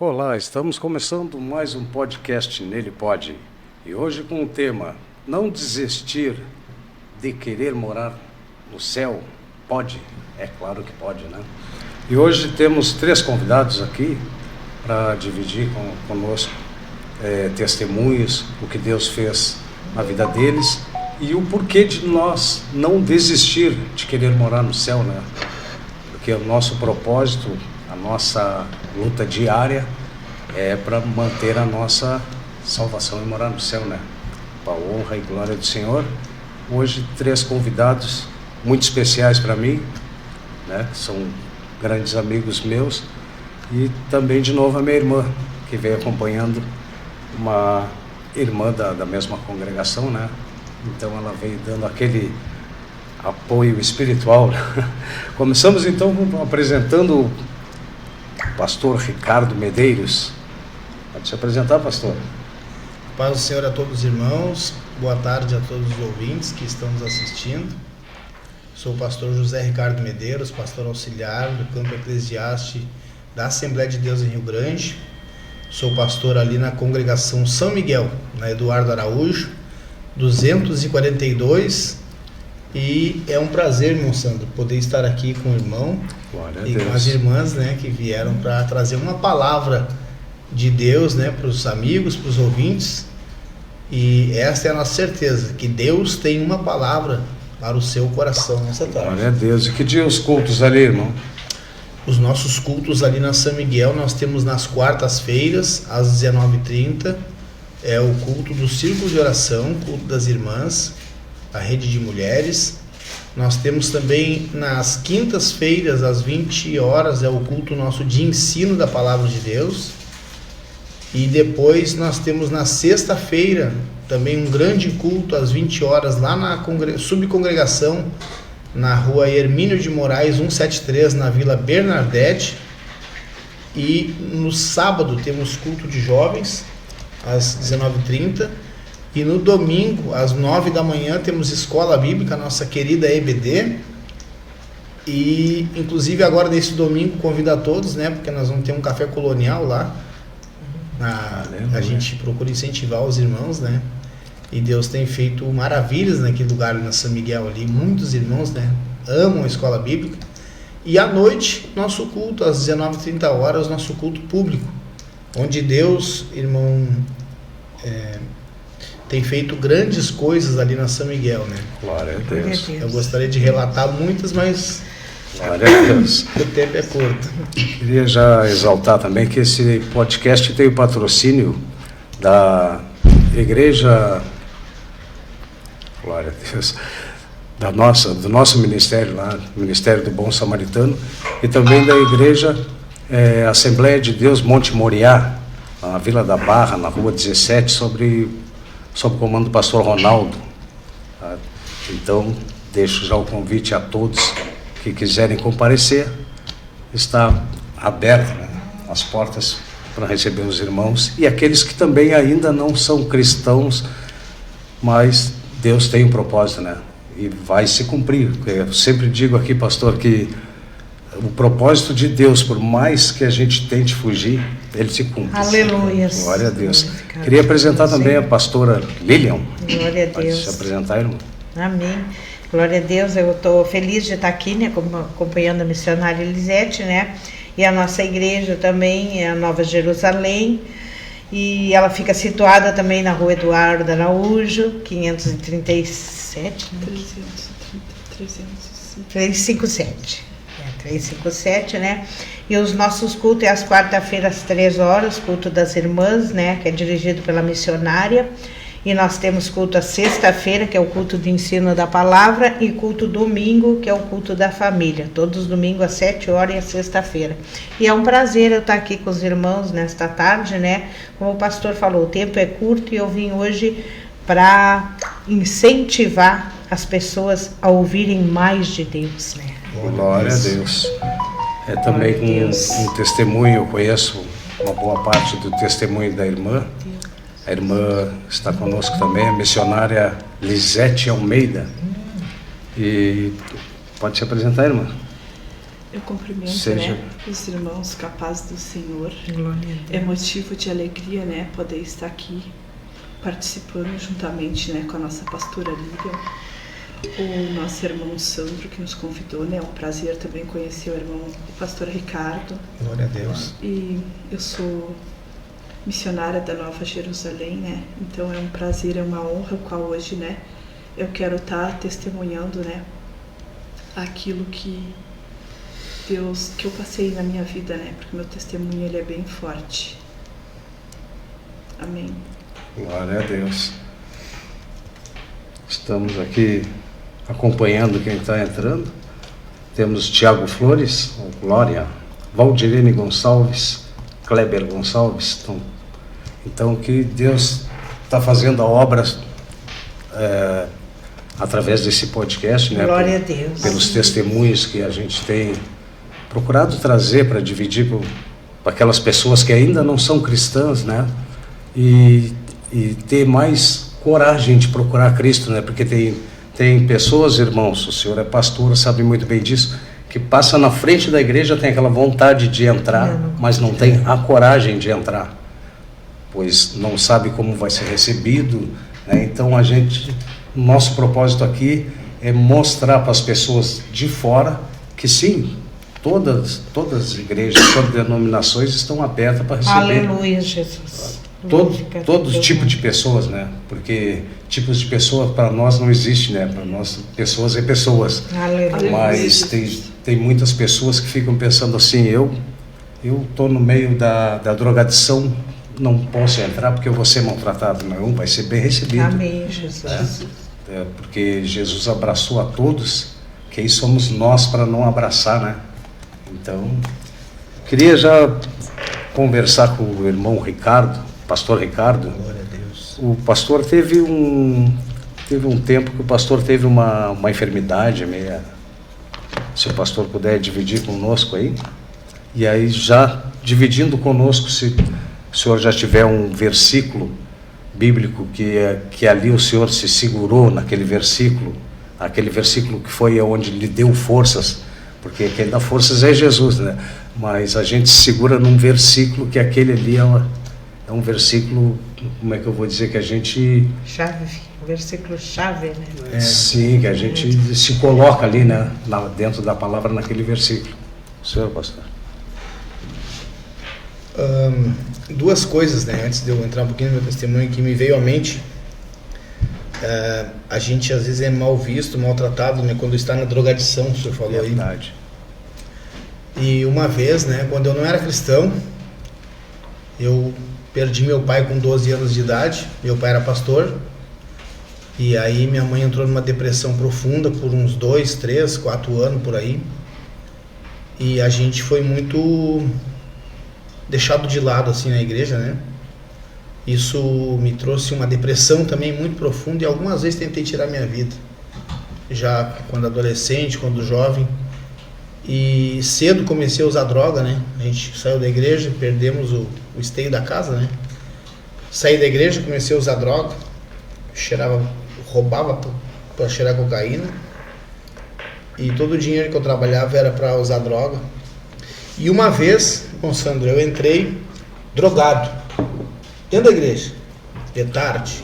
Olá, estamos começando mais um podcast Nele Pode. E hoje com o tema Não desistir de querer morar no céu. Pode? É claro que pode, né? E hoje temos 3 convidados aqui para dividir conosco testemunhos, o que Deus fez na vida deles e o porquê de nós não desistir de querer morar no céu, né? Porque o nosso propósito, a nossa luta diária é para manter a nossa salvação e morar no céu, né? Para a honra e glória do Senhor. Hoje 3 convidados muito especiais para mim, né? São grandes amigos meus, e também de novo a minha irmã, que veio acompanhando, uma irmã da mesma congregação, né? Então ela veio dando aquele apoio espiritual. Começamos então apresentando o pastor Ricardo Medeiros. Pode se apresentar, pastor. Paz do Senhor a todos os irmãos, boa tarde a todos os ouvintes que estão nos assistindo. Sou o pastor José Ricardo Medeiros, pastor auxiliar do campo eclesiástico da Assembleia de Deus em Rio Grande. Sou pastor ali na congregação São Miguel, na Eduardo Araújo, 242. E é um prazer, irmão Sandro, poder estar aqui com o irmão e com as irmãs, né, que vieram para trazer uma palavra de Deus, né, para os amigos, para os ouvintes. E esta é a nossa certeza, que Deus tem uma palavra para o seu coração nessa tarde. Glória a Deus. E que dia os cultos ali, irmão? Os nossos cultos ali na São Miguel, nós temos nas quartas-feiras, às 19h30, é o culto do Círculo de Oração, culto das irmãs, a rede de mulheres. Nós temos também nas quintas-feiras, às 20 horas, é o culto nosso de ensino da Palavra de Deus. E depois nós temos na sexta-feira também um grande culto às 20 horas lá na subcongregação, na rua Hermínio de Moraes 173, na Vila Bernardete. E no sábado temos culto de jovens às 19h30. E no domingo, às 9 da manhã, temos Escola Bíblica, nossa querida EBD. E, inclusive, agora nesse domingo, convido a todos, né? Porque nós vamos ter um café colonial lá. A gente procura incentivar os irmãos, né? E Deus tem feito maravilhas naquele lugar, na São Miguel ali. Muitos irmãos, né? Amam a Escola Bíblica. E à noite, nosso culto, às 19h30, nosso culto público. Onde Deus, irmão... tem feito grandes coisas ali na São Miguel, né? Glória a Deus. Eu gostaria de relatar muitas, mas Glória a Deus. o tempo é curto. Queria já exaltar também que esse podcast tem o patrocínio da igreja, glória a Deus, do nosso ministério lá, Ministério do Bom Samaritano, e também da igreja Assembleia de Deus Monte Moriá, na Vila da Barra, na rua 17, sob o comando do pastor Ronaldo. Então, deixo já o convite a todos que quiserem comparecer. Está aberto, né, as portas para receber os irmãos e aqueles que também ainda não são cristãos, mas Deus tem um propósito, né? E vai se cumprir. Eu sempre digo aqui, pastor, que o propósito de Deus, por mais que a gente tente fugir, ele se cumpre. Aleluia. Glória a Deus. Queria apresentar também a pastora Lilian. Glória a Deus. Pode se apresentar, irmão. Amém. Glória a Deus. Eu estou feliz de estar aqui, né, acompanhando a missionária Elisete, né? E a nossa igreja também é a Nova Jerusalém. E ela fica situada também na rua Eduardo Araújo, 537. 357. 357, né? E os nossos cultos é às quarta-feiras, às 3 horas, culto das irmãs, né? Que é dirigido pela missionária. E nós temos culto à sexta-feira, que é o culto de ensino da palavra, e culto domingo, que é o culto da família. Todos os domingos às 7 horas e à sexta-feira. E é um prazer eu estar aqui com os irmãos nesta tarde, né? Como o pastor falou, o tempo é curto e eu vim hoje para incentivar as pessoas a ouvirem mais de Deus, né? Glória a Deus. Também com um testemunho, eu conheço uma boa parte do testemunho da irmã. A irmã está conosco também, a missionária Lisete Almeida. E pode se apresentar, irmã? Eu cumprimento, Seja. né, os irmãos capazes do Senhor. Glória a Deus. É motivo de alegria, né, poder estar aqui participando juntamente, né, com a nossa pastora Lívia, o nosso irmão Sandro que nos convidou, né, é um prazer também conhecer o pastor Ricardo. Glória a Deus. E eu sou missionária da Nova Jerusalém, né, então é um prazer, é uma honra, o qual hoje, né, eu quero estar testemunhando, né, aquilo que Deus, que eu passei na minha vida, né, porque meu testemunho ele é bem forte. Amém. Glória a Deus. Estamos aqui acompanhando quem está entrando. Temos Tiago Flores, Glória, Valdirene Gonçalves, Kleber Gonçalves. Então que Deus está fazendo a obra através desse podcast, né? Glória a Deus. Pelos testemunhos que a gente tem procurado trazer para dividir para aquelas pessoas que ainda não são cristãs, né? E ter mais coragem de procurar Cristo, né? Porque tem pessoas, irmãos, o senhor é pastor, sabe muito bem disso, que passa na frente da igreja, tem aquela vontade de entrar, mas não tem a coragem de entrar, pois não sabe como vai ser recebido, né? Então nosso propósito aqui é mostrar para as pessoas de fora que sim, todas as igrejas, todas as denominações estão abertas para receber. Aleluia, Jesus. Todo tipo de pessoas, né? Porque tipos de pessoas para nós não existe, né? Para nós pessoas é pessoas. Aleluia. Mas tem muitas pessoas que ficam pensando assim, eu tô no meio da drogadição, não posso entrar porque eu vou ser maltratado. Não, vai ser bem recebido. Amém, Jesus. Porque Jesus abraçou a todos, quem somos nós para não abraçar, né? Então, queria já conversar com o irmão Ricardo, pastor Ricardo. Glória a Deus. O pastor teve um tempo que o pastor teve uma enfermidade meia. Se o pastor puder dividir conosco aí. E aí já dividindo conosco, se o senhor já tiver um versículo bíblico que ali o senhor se segurou naquele versículo, aquele versículo que foi onde lhe deu forças, porque quem dá forças é Jesus, né? Mas a gente se segura num versículo que aquele ali é um versículo, como é que eu vou dizer, que a gente... Versículo chave, né? Sim, que a gente se coloca ali, né? Dentro da palavra, naquele versículo. O senhor, pastor? Duas coisas, né? Antes de eu entrar um pouquinho no meu testemunho, que me veio à mente. A gente às vezes é mal visto, maltratado, né? Quando está na drogadição, o senhor falou aí. Verdade. E uma vez, né? Quando eu não era cristão, eu perdi meu pai com 12 anos de idade. Meu pai era pastor. E aí minha mãe entrou numa depressão profunda por uns 2, 3, 4 anos por aí. E a gente foi muito deixado de lado assim na igreja, né? Isso me trouxe uma depressão também muito profunda e algumas vezes tentei tirar minha vida. Já quando adolescente, quando jovem. E cedo comecei a usar droga, né? A gente saiu da igreja, perdemos o esteio da casa, né? Saí da igreja, comecei a usar droga. Roubava para cheirar cocaína. E todo o dinheiro que eu trabalhava era para usar droga. E uma vez, Sandro, eu entrei drogado dentro da igreja, de tarde,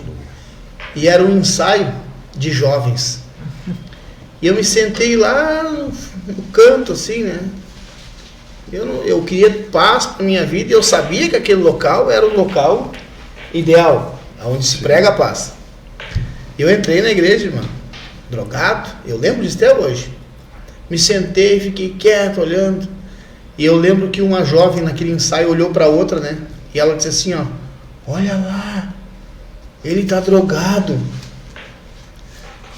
e era um ensaio de jovens. E eu me sentei lá no canto, assim, né? Eu queria paz para minha vida e eu sabia que aquele local era o local ideal, onde se prega a paz. Eu entrei na igreja, irmão, drogado, eu lembro disso até hoje. Me sentei, fiquei quieto, olhando. E eu lembro que uma jovem naquele ensaio olhou para outra, né? E ela disse assim, ó, olha lá, ele tá drogado.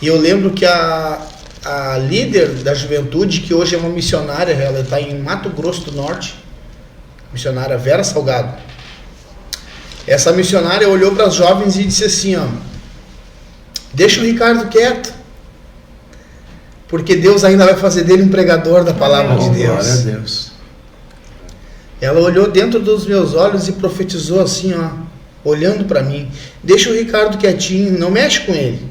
E eu lembro que a líder da juventude, que hoje é uma missionária, ela está em Mato Grosso do Norte, missionária Vera Salgado. Essa missionária olhou para as jovens e disse assim, ó, deixa o Ricardo quieto, porque Deus ainda vai fazer dele um pregador da palavra de Deus. Glória a Deus. Ela olhou dentro dos meus olhos e profetizou assim, ó, olhando para mim, deixa o Ricardo quietinho, não mexe com ele.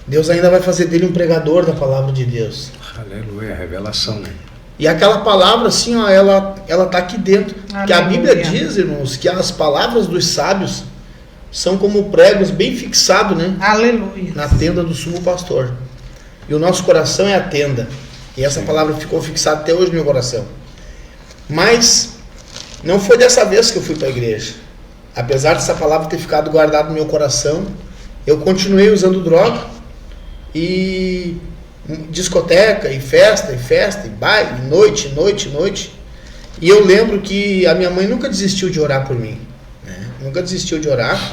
Deus ainda vai fazer dele um pregador da palavra de Deus. Aleluia, revelação, né? E aquela palavra, assim, ó, ela tá aqui dentro. Que a Bíblia diz, irmãos, que as palavras dos sábios são como pregos bem fixados, né? Aleluia. Na tenda do sumo pastor. E o nosso coração é a tenda. E essa palavra ficou fixada até hoje no meu coração. Mas não foi dessa vez que eu fui para a igreja. Apesar dessa palavra ter ficado guardada no meu coração, eu continuei usando droga e discoteca, e festa, e baile, noite. E eu lembro que a minha mãe nunca desistiu de orar por mim, né? Nunca desistiu de orar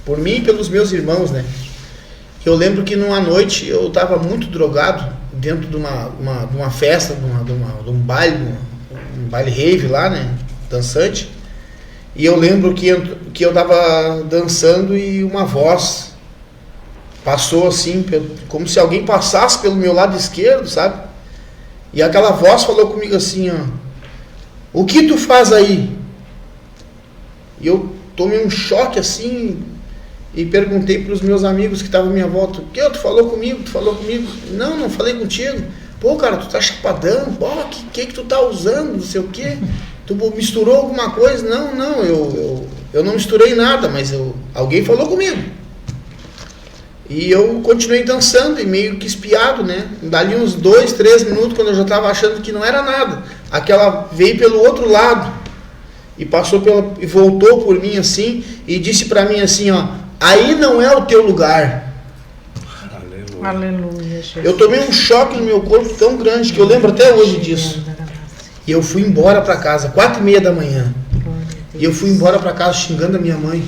por mim e pelos meus irmãos, né? Eu lembro que numa noite eu estava muito drogado dentro de uma festa, de um baile rave lá, né? Dançante. E eu lembro que eu estava dançando e uma voz passou assim, como se alguém passasse pelo meu lado esquerdo, sabe? E aquela voz falou comigo assim, ó: o que tu faz aí? E eu tomei um choque assim e perguntei para os meus amigos que estavam à minha volta: o que? Tu falou comigo? Não falei contigo. Pô, cara, tu tá chapadão. Pô, que tu tá usando? Não sei o que. Tu misturou alguma coisa? Não, eu não misturei nada, mas alguém falou comigo. E eu continuei dançando e meio que espiado, né? Dali uns 2, 3 minutos, quando eu já estava achando que não era nada, aquela veio pelo outro lado e e voltou por mim assim e disse para mim assim, ó: aí não é o teu lugar. Aleluia, Jesus. Eu tomei um choque no meu corpo tão grande que eu lembro até hoje disso. E eu fui embora para casa, 4:30 da manhã. E eu fui embora para casa xingando a minha mãe.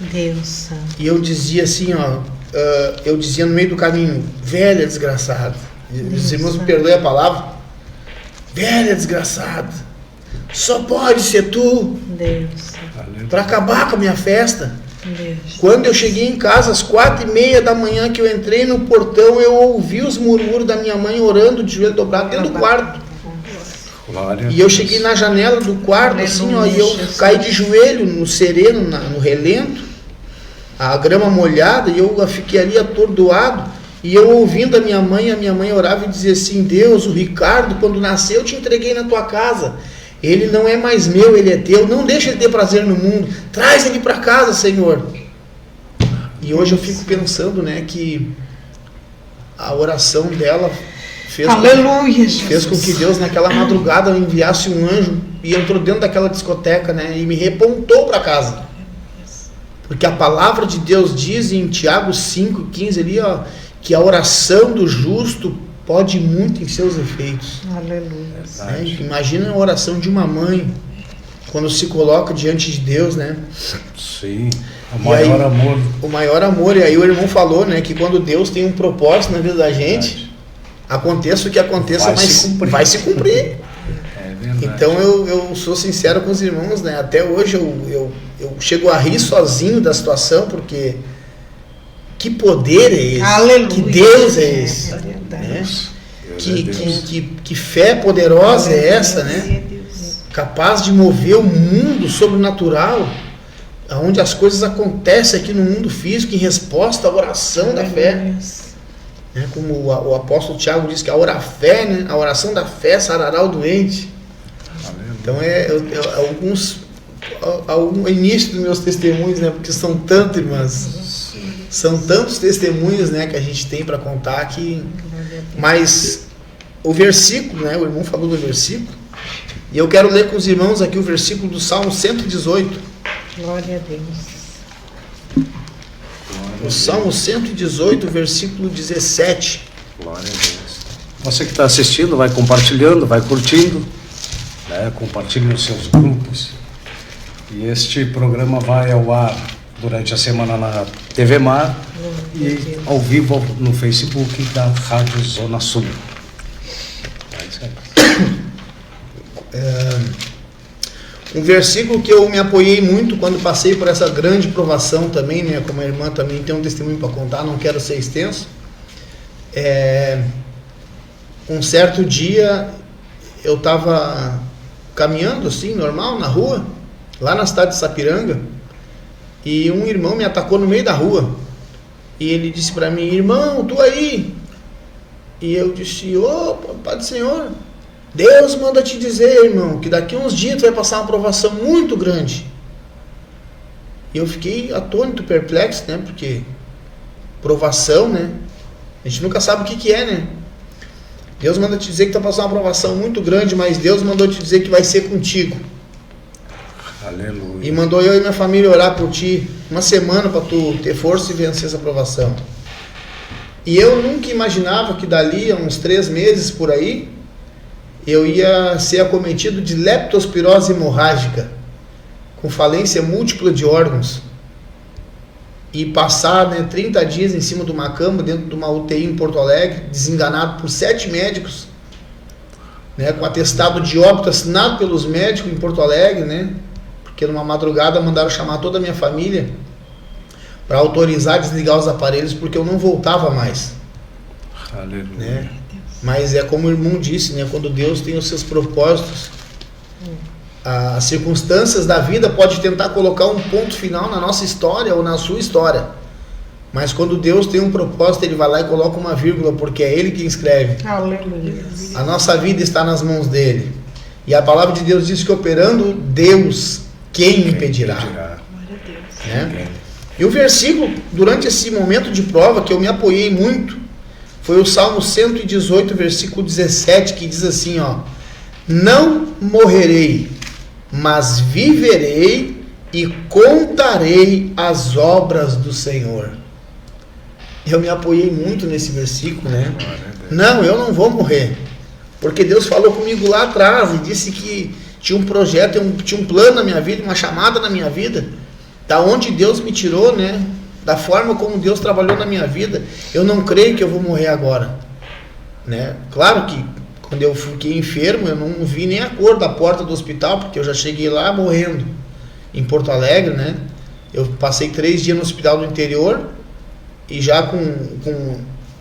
Deus santo. E eu dizia assim, ó, eu dizia no meio do caminho: velha desgraçada. Os irmãos me perdoem a palavra. Velha desgraçada. Só pode ser tu. Deus. Para acabar com a minha festa. Deus. Quando eu cheguei em casa às 4:30 da manhã, que eu entrei no portão, eu ouvi os murmúrios da minha mãe orando de joelho dobrado dentro do quarto. E eu cheguei na janela do quarto, assim, ó, e eu caí de joelho no sereno, no relento, a grama molhada, e eu fiquei ali atordoado, e eu ouvindo a minha mãe orava e dizia assim: Deus, o Ricardo, quando nasceu, eu te entreguei na tua casa. Ele não é mais meu, ele é teu. Não deixa ele ter prazer no mundo. Traz ele para casa, Senhor. E hoje eu fico pensando, né, que a oração dela fez com que Deus naquela madrugada enviasse um anjo e entrou dentro daquela discoteca, né, e me repontou para casa. Porque a palavra de Deus diz em Tiago 5,15 ali, ó, que a oração do justo pode muito em seus efeitos. Aleluia. Né? Imagina a oração de uma mãe quando se coloca diante de Deus, né? Sim, o maior amor. O maior amor. E aí o irmão falou, né, que quando Deus tem um propósito na vida da gente, aconteça o que aconteça, mas vai se cumprir. É verdade. Então eu sou sincero com os irmãos, né? Até hoje eu chego a rir sozinho da situação, porque que poder é esse? Aleluia. Que Deus é esse? É verdade. Né? Que fé poderosa é essa, né? Capaz de mover o mundo sobrenatural, onde as coisas acontecem aqui no mundo físico em resposta à oração da fé. Né? Como o apóstolo Tiago diz que a oração da fé sarará o doente. Então algum início dos meus testemunhos, né? Porque são tantos, irmãs. São tantos testemunhos, né, que a gente tem para contar aqui. Mas o versículo, né, o irmão falou do versículo, e eu quero ler com os irmãos aqui o versículo do Salmo 118. Glória a Deus. O Salmo 118, versículo 17. Glória a Deus. Você que está assistindo, vai compartilhando, vai curtindo, né? Compartilhe nos seus grupos. E este programa vai ao ar durante a semana na TV Mar e ao vivo no Facebook da Rádio Zona Sul. É isso aí. Um versículo que eu me apoiei muito quando passei por essa grande provação também, né? Como a irmã também tem um testemunho para contar, não quero ser extenso. Um certo dia eu estava caminhando assim, normal, na rua, lá na cidade de Sapiranga, e um irmão me atacou no meio da rua. E ele disse para mim: irmão, tu aí? E eu disse: ô, Pai do Senhor. Deus manda te dizer, irmão, que daqui uns dias tu vai passar uma provação muito grande. E eu fiquei atônito, perplexo, né? Porque provação, né? A gente nunca sabe o que é, né? Deus manda te dizer que tu vai passar uma provação muito grande, mas Deus mandou te dizer que vai ser contigo. Aleluia. E mandou eu e minha família orar por ti uma semana para tu ter força e vencer essa provação. E eu nunca imaginava que dali a uns 3 meses por aí eu ia ser acometido de leptospirose hemorrágica, com falência múltipla de órgãos, e passar, né, 30 dias em cima de uma cama dentro de uma UTI em Porto Alegre, desenganado por 7 médicos, né, com atestado de óbito assinado pelos médicos em Porto Alegre, né, porque numa madrugada mandaram chamar toda a minha família para autorizar desligar os aparelhos, porque eu não voltava mais. Aleluia. Né? Mas é como o irmão disse, né, quando Deus tem os seus propósitos, as circunstâncias da vida podem tentar colocar um ponto final na nossa história ou na sua história, mas quando Deus tem um propósito, Ele vai lá e coloca uma vírgula, porque é Ele quem escreve. Aleluia. A nossa vida está nas mãos dEle, e a palavra de Deus diz que operando Deus, quem impedirá? Glória a Deus. Né? E o versículo, durante esse momento de prova, que eu me apoiei muito, foi o Salmo 118, versículo 17, que diz assim, ó: não morrerei, mas viverei e contarei as obras do Senhor. Eu me apoiei muito nesse versículo, né? Não, eu não vou morrer, porque Deus falou comigo lá atrás e disse que tinha um projeto, tinha um plano na minha vida, uma chamada na minha vida, da onde Deus me tirou, né? Da forma como Deus trabalhou na minha vida. Eu não creio que eu vou morrer agora, né? Claro que quando eu fiquei enfermo, eu não vi nem a cor da porta do hospital, porque eu já cheguei lá morrendo em Porto Alegre, né? Eu passei 3 dias no hospital do interior e já com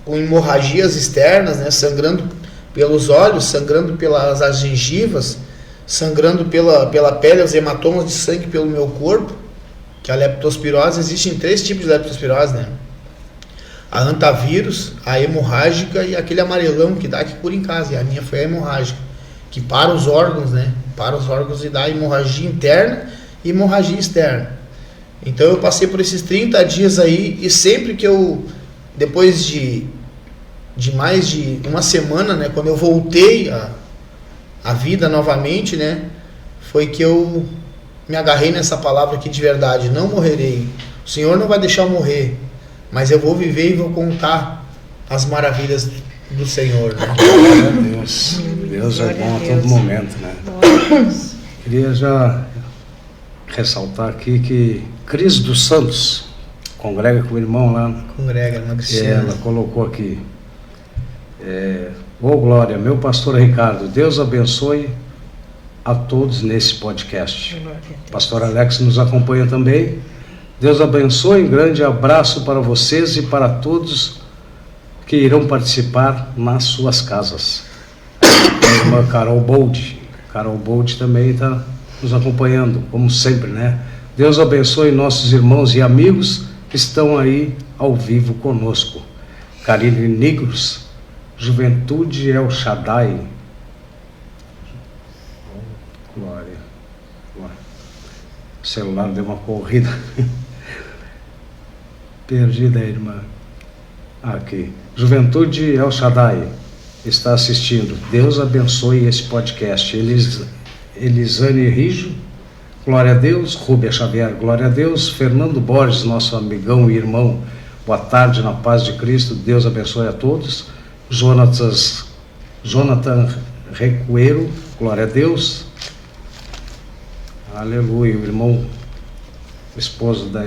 hemorragias externas, né? Sangrando pelos olhos, sangrando pelas gengivas, sangrando pela pele, os hematomas de sangue pelo meu corpo. Que a leptospirose, existem 3 tipos de leptospirose, né? A antavírus, a hemorrágica e aquele amarelão que dá que cura em casa. E a minha foi a hemorrágica, que para os órgãos, né? Para os órgãos e dá hemorragia interna e hemorragia externa. Então eu passei por esses 30 dias aí, e sempre que eu, depois de mais de uma semana, né? Quando eu voltei à vida novamente, né? Foi que eu me agarrei nessa palavra aqui de verdade: não morrerei. O Senhor não vai deixar eu morrer, mas eu vou viver e vou contar as maravilhas do Senhor, né? Glória a Deus. Deus é bom a todo momento, né? Queria já ressaltar aqui que Cris dos Santos congrega com o irmão lá. Congrega, irmã E Cristiana. ela colocou aqui: ô Glória, meu pastor Ricardo, Deus abençoe a todos nesse podcast. Pastor Alex nos acompanha também. Deus abençoe, um grande abraço para vocês e para todos que irão participar nas suas casas. A irmã Carol Bold também está nos acompanhando, como sempre, né? Deus abençoe nossos irmãos e amigos que estão aí ao vivo conosco. Karine Nigros, Juventude El Shaddai. Glória. O celular deu uma corrida. Perdida a irmã. Aqui. Juventude El Shaddai está assistindo. Deus abençoe esse podcast. Elisane Rijo, glória a Deus. Rúbia Xavier, glória a Deus. Fernando Borges, nosso amigão e irmão, boa tarde na paz de Cristo. Deus abençoe a todos. Jonathan Recuero, glória a Deus. Aleluia. O irmão, o esposo da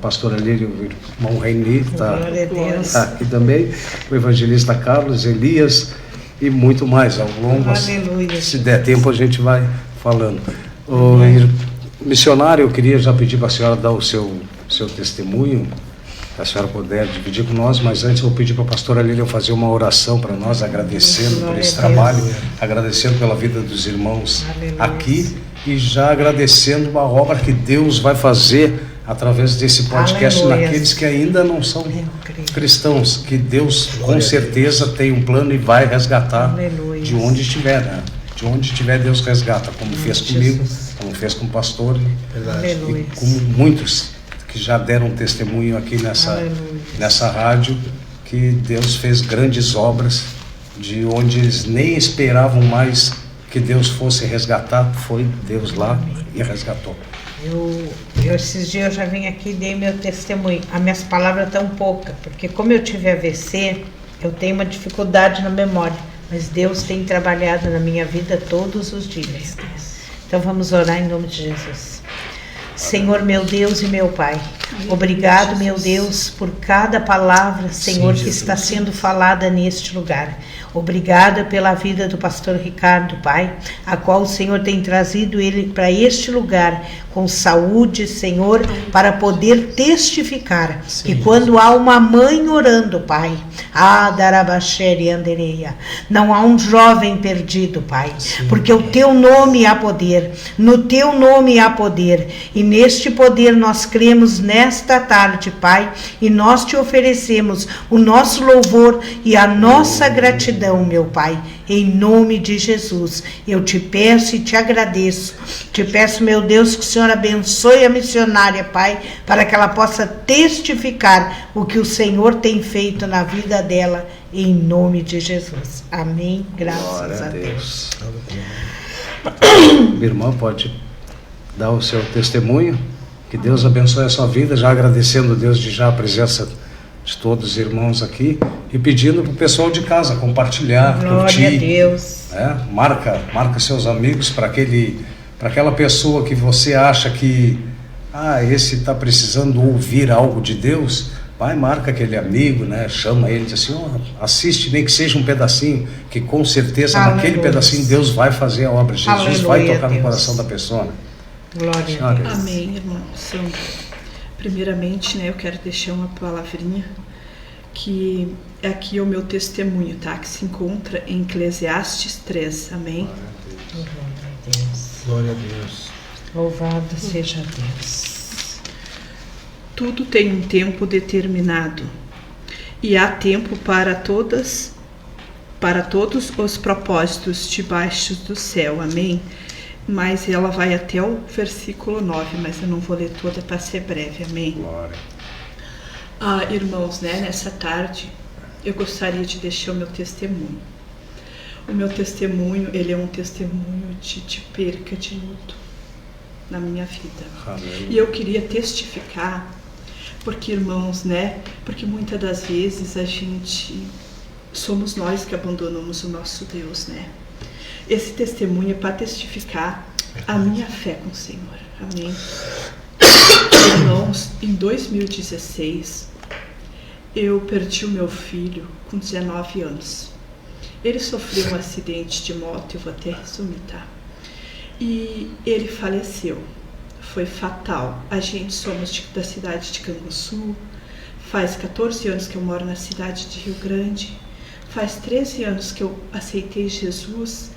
pastora Lília, o irmão Reini, está aqui também. O evangelista Carlos, Elias e muito mais ao longo. Aleluia. Se der tempo a gente vai falando. O missionário, eu queria já pedir para a senhora dar o seu testemunho, se a senhora puder dividir com nós, mas antes eu vou pedir para a pastora Lília fazer uma oração para nós, agradecendo por esse trabalho, agradecendo pela vida dos irmãos aqui e já agradecendo uma obra que Deus vai fazer através desse podcast naqueles que ainda não são cristãos, que Deus com certeza tem um plano e vai resgatar de onde estiver, né? De onde tiver, Deus resgata, como fez comigo, Jesus. como fez com o pastor, Verdade. Aleluia. e como muitos que já deram testemunho aqui Aleluia. nessa rádio, que Deus fez grandes obras, de onde eles nem esperavam mais que Deus fosse resgatar, foi Deus lá e resgatou. Eu esses dias eu já vim aqui e dei meu testemunho. As minhas palavras estão poucas, porque como eu tive AVC, eu tenho uma dificuldade na memória, mas Deus tem trabalhado na minha vida todos os dias. Então vamos orar em nome de Jesus. Senhor, meu Deus e meu Pai, obrigado, meu Deus, por cada palavra, Senhor, que está sendo falada neste lugar. Obrigada pela vida do pastor Ricardo, Pai, a qual o Senhor tem trazido ele para este lugar com saúde, Senhor, para poder testificar que quando há uma mãe orando, Pai, Darabaxere Andereia, não há um jovem perdido, Pai, porque o Teu nome há poder, no Teu nome há poder, e neste poder nós cremos nesta tarde, Pai, e nós Te oferecemos o nosso louvor e a nossa gratidão, meu Pai, em nome de Jesus. Eu Te peço e Te agradeço, Te peço, meu Deus, que o Senhor abençoe a missionária, Pai, para que ela possa testificar o que o Senhor tem feito na vida dela, em nome de Jesus. Amém. Graças Glória a Deus. Minha irmã pode dar o seu testemunho, que Deus abençoe a sua vida, já agradecendo a Deus de já a presença de todos os irmãos aqui e pedindo para o pessoal de casa compartilhar, Glória curtir, a Deus. marca seus amigos para aquela pessoa que você acha que esse está precisando ouvir algo de Deus. Vai, marca aquele amigo, né? Chama ele, diz assim, assiste, nem que seja um pedacinho, que com certeza naquele pedacinho Deus vai fazer a obra. Jesus vai tocar no coração da pessoa. Né? Glória a Deus. Amém, irmão. Primeiramente, né, eu quero deixar uma palavrinha que aqui é o meu testemunho, tá? Que se encontra em Eclesiastes 3. Amém? Glória a Deus. Glória a Deus. Louvado seja Deus. Tudo tem um tempo determinado e há tempo para todos os propósitos debaixo do céu. Amém? Mas ela vai até o versículo 9, mas eu não vou ler toda para ser breve. Amém? Glória. Irmãos, né, nessa tarde eu gostaria de deixar o meu testemunho. O meu testemunho, ele é um testemunho de perca, de luto na minha vida. Amém. E eu queria testificar, porque, irmãos, né, porque muitas das vezes somos nós que abandonamos o nosso Deus, né? Esse testemunho é para testificar a minha fé com o Senhor. Amém? Irmãos, em 2016, eu perdi o meu filho com 19 anos. Ele sofreu um acidente de moto, eu vou até resumir, tá? E ele faleceu. Foi fatal. A gente somos da cidade de Canguçu. Faz 14 anos que eu moro na cidade de Rio Grande. Faz 13 anos que eu aceitei Jesus,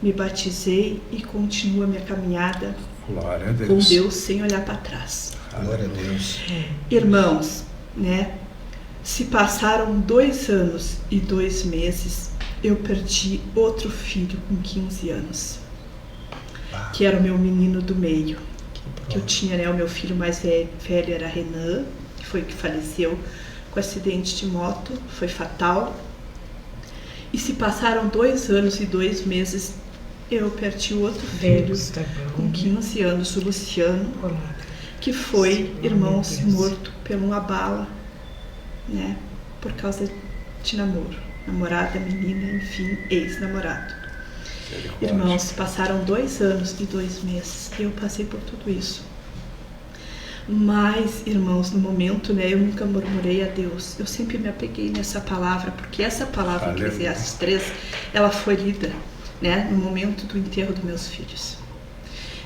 me batizei e continuo a minha caminhada Glória a Deus. com Deus sem olhar para trás. Glória a Deus. Irmãos, né? Se passaram 2 anos e 2 meses, eu perdi outro filho com 15 anos, que era o meu menino do meio. Que eu tinha, né? O meu filho mais velho era Renan, que foi que faleceu com acidente de moto, foi fatal. E se passaram 2 anos e 2 meses, eu perdi o outro filho com 15 anos, o Luciano, que foi, irmãos, morto por uma bala, né? Por causa de namoro. Namorada, menina, enfim, ex-namorado. Irmãos, passaram 2 anos e 2 meses e eu passei por tudo isso. Mas, irmãos, no momento, né, eu nunca murmurei a Deus. Eu sempre me apeguei nessa palavra, porque essa palavra, Eclesiastes 3, ela foi lida, né, no momento do enterro dos meus filhos.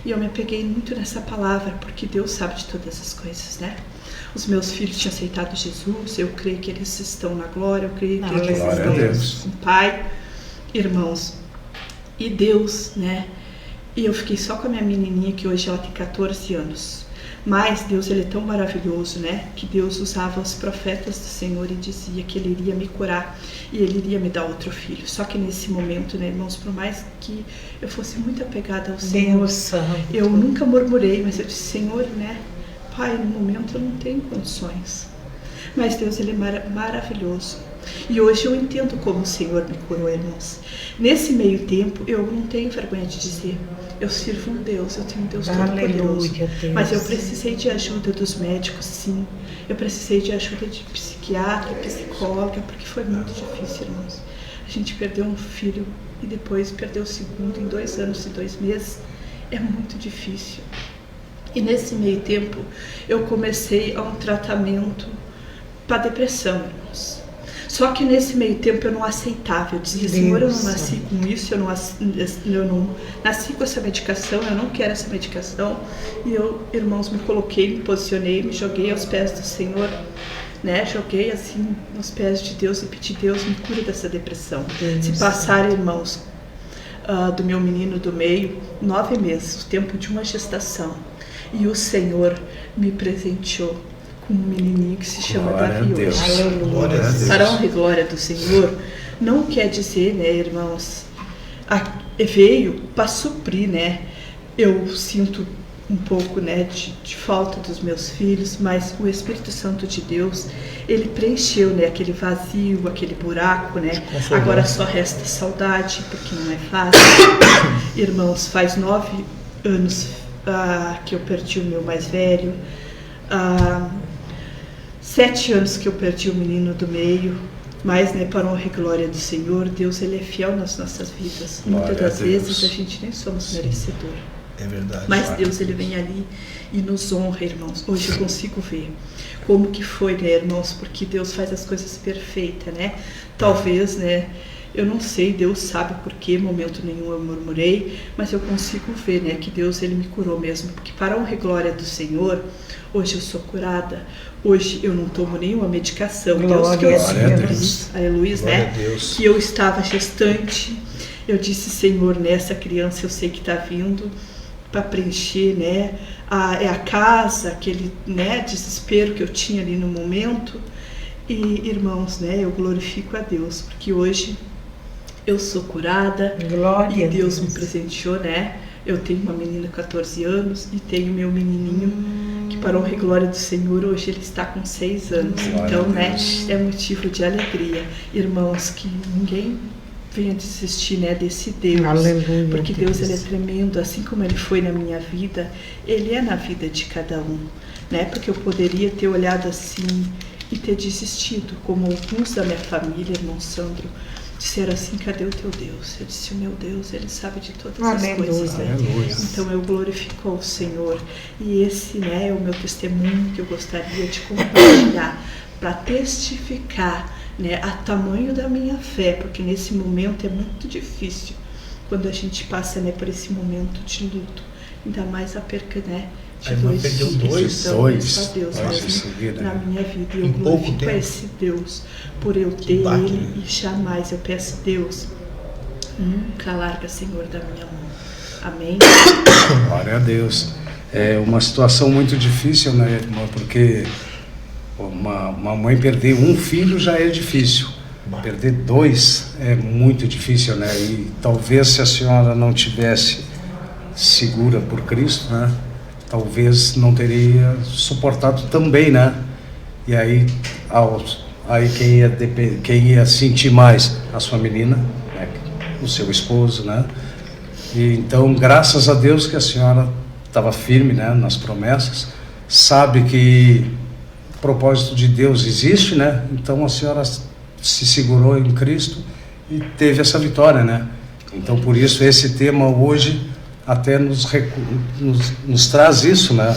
E eu me apeguei muito nessa palavra, porque Deus sabe de todas as coisas, né? Os meus filhos tinham aceitado Jesus, eu creio que eles estão na glória, eu creio que eles estão com o Pai. Irmãos, e Deus, né? E eu fiquei só com a minha menininha, que hoje ela tem 14 anos. Mas Deus, ele é tão maravilhoso, né? Que Deus usava os profetas do Senhor e dizia que Ele iria me curar e Ele iria me dar outro filho. Só que nesse momento, né, irmãos, por mais que eu fosse muito apegada ao Senhor, eu nunca murmurei, mas eu disse, Senhor, né? Pai, no momento eu não tenho condições. Mas Deus, ele é maravilhoso. E hoje eu entendo como o Senhor me curou, irmãos. Nesse meio tempo, eu não tenho vergonha de dizer, eu sirvo um Deus, eu tenho um Deus todo-poderoso. Mas eu precisei de ajuda dos médicos, sim. Eu precisei de ajuda de psiquiatra, psicóloga, porque foi muito difícil, irmãos. A gente perdeu um filho e depois perdeu o segundo em 2 anos e 2 meses. É muito difícil. E nesse meio tempo, eu comecei a um tratamento para depressão, irmãos. Só que nesse meio tempo eu não aceitava. Eu dizia, Senhor, eu não nasci com isso, eu não nasci com essa medicação, eu não quero essa medicação. E eu, irmãos, me coloquei, me posicionei, me joguei aos pés do Senhor, né? Joguei assim aos pés de Deus e pedi, Deus, me cura dessa depressão. Se passar, irmãos, do meu menino do meio, 9 meses, o tempo de uma gestação. E o Senhor me presenteou com um menininho que se chama Davi hoje. Aleluia. Para a honra e glória do Senhor, não quer dizer, né, irmãos, veio para suprir, né? Eu sinto um pouco, né, de falta dos meus filhos, mas o Espírito Santo de Deus, ele preencheu, né, aquele vazio, aquele buraco, né? Agora só resta saudade, porque não é fácil. Irmãos, faz 9 anos que eu perdi o meu mais velho, 7 anos que eu perdi o menino do meio, mas, né, para a honra e glória do Senhor, Deus, ele é fiel nas nossas vidas. Muitas das vezes a gente nem somos merecedor. É verdade. Mas Deus, ele vem ali e nos honra, irmãos. Hoje eu consigo ver como que foi, né, irmãos, porque Deus faz as coisas perfeitas, né? Talvez, né, eu não sei, Deus sabe por que momento nenhum eu murmurei, mas eu consigo ver, né, que Deus, ele me curou mesmo, porque para a honra e glória do Senhor, hoje eu sou curada, hoje eu não tomo nenhuma medicação. Glória Deus, a Deus. Aleluia, né? Deus. Que eu estava gestante, eu disse, Senhor, nessa criança eu sei que está vindo para preencher, né, a casa, aquele, né, desespero que eu tinha ali no momento. E, irmãos, né, eu glorifico a Deus, porque hoje eu sou curada. Glória e Deus me presenteou, né? Eu tenho uma menina de 14 anos e tenho meu menininho que, para a honra e glória do Senhor, hoje ele está com 6 anos. Então, né, é motivo de alegria. Irmãos, que ninguém venha desistir, né, desse Deus. Aleluia, porque Deus, ele é tremendo, assim como ele foi na minha vida, ele é na vida de cada um, né? Porque eu poderia ter olhado assim e ter desistido, como alguns da minha família, irmão Sandro, disseram assim, cadê o teu Deus? Eu disse, o meu Deus, ele sabe de todas as coisas, né? Então eu glorifico ao Senhor. E esse, né, é o meu testemunho que eu gostaria de compartilhar, para testificar, né, a tamanho da minha fé, porque nesse momento é muito difícil, quando a gente passa, né, por esse momento de luto, ainda mais a perca, né, de 2 filhos. Dois. Deus mesmo na minha vida. E eu glorifico a esse Deus por eu ter Ele, e jamais eu peço, Deus, nunca larga, Senhor, da minha mão. Amém? Glória a Deus. É uma situação muito difícil, né, irmã? Porque uma mãe perder um filho já é difícil. Perder 2 é muito difícil, né? E talvez se a senhora não tivesse segura por Cristo, né, talvez não teria suportado também, né? E aí, quem ia sentir mais? A sua menina, né? O seu esposo, né? E então, graças a Deus que a senhora estava firme, né, nas promessas, sabe que o propósito de Deus existe, né? Então a senhora se segurou em Cristo e teve essa vitória, né? Então, por isso, esse tema hoje até nos traz isso, né?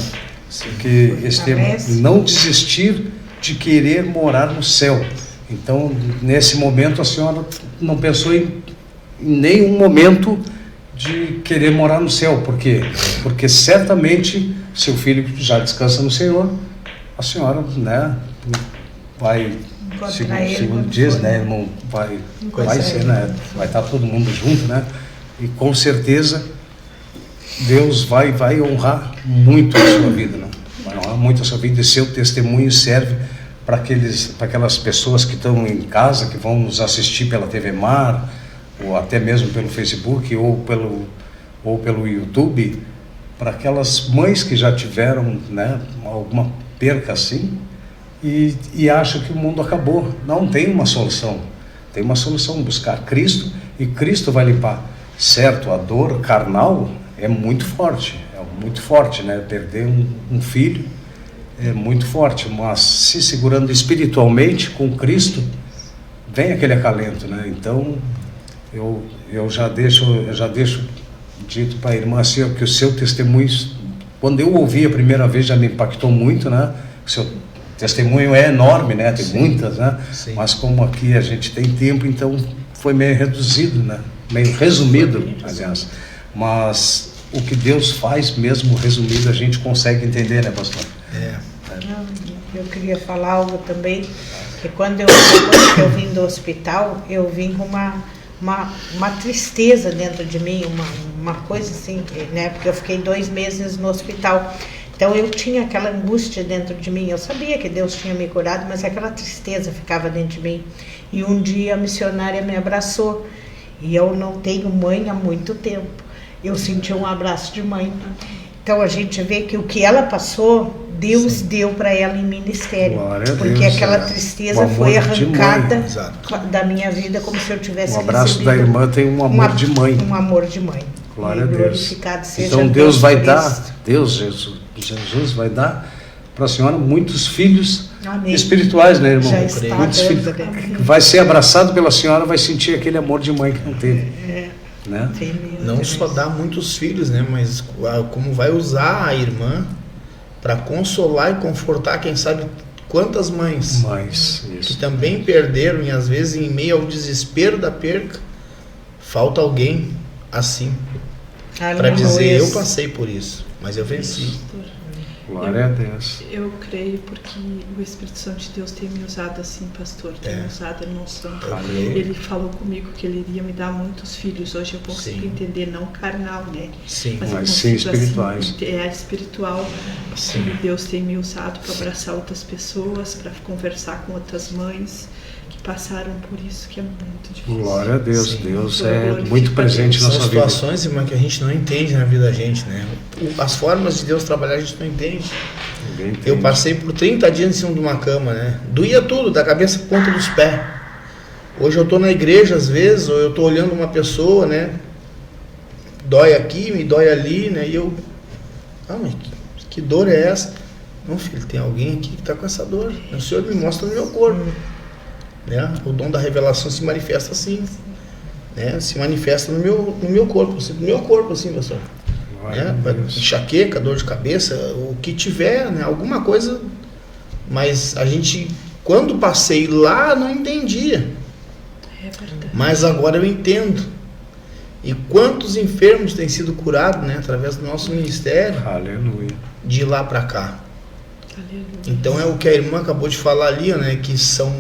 Que esse tema, não desistir de querer morar no céu. Então, nesse momento, a senhora não pensou em nenhum momento de querer morar no céu. Por quê? Porque certamente seu filho já descansa no Senhor, a senhora, né, vai, segundo diz, né, irmão, vai ser, né, vai estar todo mundo junto, né? E com certeza Deus vai honrar muito a sua vida, né? muito a sua vida, e seu testemunho serve para aquelas pessoas que estão em casa, que vão nos assistir pela TV Mar, ou até mesmo pelo Facebook, ou pelo YouTube, para aquelas mães que já tiveram, né, alguma perca assim, e acham que o mundo acabou. Não tem uma solução. Tem uma solução, buscar Cristo, e Cristo vai limpar. Certo, a dor carnal é muito forte, né? Perder um filho é muito forte, mas se segurando espiritualmente com Cristo, vem aquele acalento, né? Então, eu já deixo dito para a irmã assim, que o seu testemunho, quando eu ouvi a primeira vez, já me impactou muito, né? O seu testemunho é enorme, né? Tem muitas, né? Sim. Mas como aqui a gente tem tempo, então foi meio reduzido, né? Meio resumido, aliás. Mas o que Deus faz, mesmo resumido, a gente consegue entender, né, pastor? Eu queria falar algo também, que quando eu vim do hospital, eu vim com uma tristeza dentro de mim, uma coisa assim, né? Porque eu fiquei 2 meses no hospital. Então eu tinha aquela angústia dentro de mim. Eu sabia que Deus tinha me curado, mas aquela tristeza ficava dentro de mim. E um dia a missionária me abraçou. E eu não tenho mãe há muito tempo. Eu senti um abraço de mãe. Então a gente vê que o que ela passou, Deus deu para ela em ministério. Porque Deus, aquela tristeza foi arrancada da minha vida, como se eu tivesse recebido. O abraço da irmã tem um amor de mãe. Um amor de mãe. Glória a Deus. Glorificado seja então Deus vai dar, Jesus vai dar para a senhora muitos filhos espirituais, né, irmão? Já está muitos filhos. Vai ser abraçado pela senhora, vai sentir aquele amor de mãe que não teve. Né? Não só dá muitos filhos, né? Mas como vai usar a irmã para consolar e confortar, quem sabe quantas mães que também perderam, e às vezes em meio ao desespero da perca, falta alguém assim para dizer, eu passei por isso, mas eu venci. Glória a Deus. Eu creio porque o Espírito Santo de Deus tem me usado assim, pastor, tem me usado a emoção. Ele falou comigo que ele iria me dar muitos filhos. Hoje eu consigo entender, não carnal, né? Sim, mas sim espirituais. Assim, é espiritual. Sim. E Deus tem me usado para abraçar outras pessoas, para conversar com outras mães que passaram por isso, que é muito difícil. Glória a Deus. Sim. Deus é muito presente na sua vida. São situações, irmã, que a gente não entende na vida da gente, né? As formas de Deus trabalhar a gente não entende. Eu passei por 30 dias em cima de uma cama, né? Doía tudo, da cabeça à ponta dos pés. Hoje eu estou na igreja às vezes, ou eu estou olhando uma pessoa, né? Dói aqui, me dói ali, né? E eu... mas que dor é essa? Não, filho, tem alguém aqui que está com essa dor. O Senhor me mostra no meu corpo. Né? O dom da revelação se manifesta assim, né? Se manifesta no meu corpo, assim, pastor. Né? Enxaqueca, dor de cabeça, o que tiver, né? Alguma coisa, mas a gente, quando passei lá, não entendia. É verdade. Mas agora eu entendo. E quantos enfermos têm sido curados, né? Através do nosso ministério. Aleluia. De lá para cá. Aleluia. Então é o que a irmã acabou de falar ali, né? Que são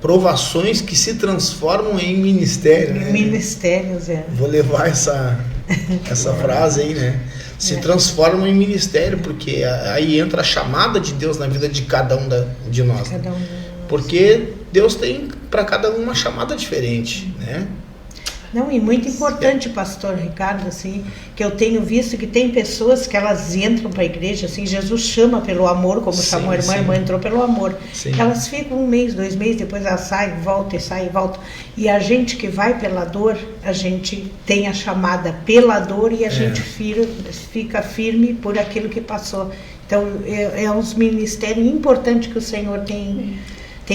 provações que se transformam em ministério, né? Ministérios, Vou levar essa frase aí, né? Se transformam em ministério, porque aí entra a chamada de Deus na vida de cada um de nós. Porque Deus tem para cada um uma chamada diferente, né? Não, e muito importante, pastor Ricardo, assim, que eu tenho visto que tem pessoas que elas entram para a igreja, assim, Jesus chama pelo amor, como chamou a irmã entrou pelo amor. Sim. Elas ficam 1 mês, 2 meses, depois elas saem, voltam e saem e voltam. E a gente que vai pela dor, a gente tem a chamada pela dor e a gente fica firme por aquilo que passou. Então, é um ministério importante que o Senhor tem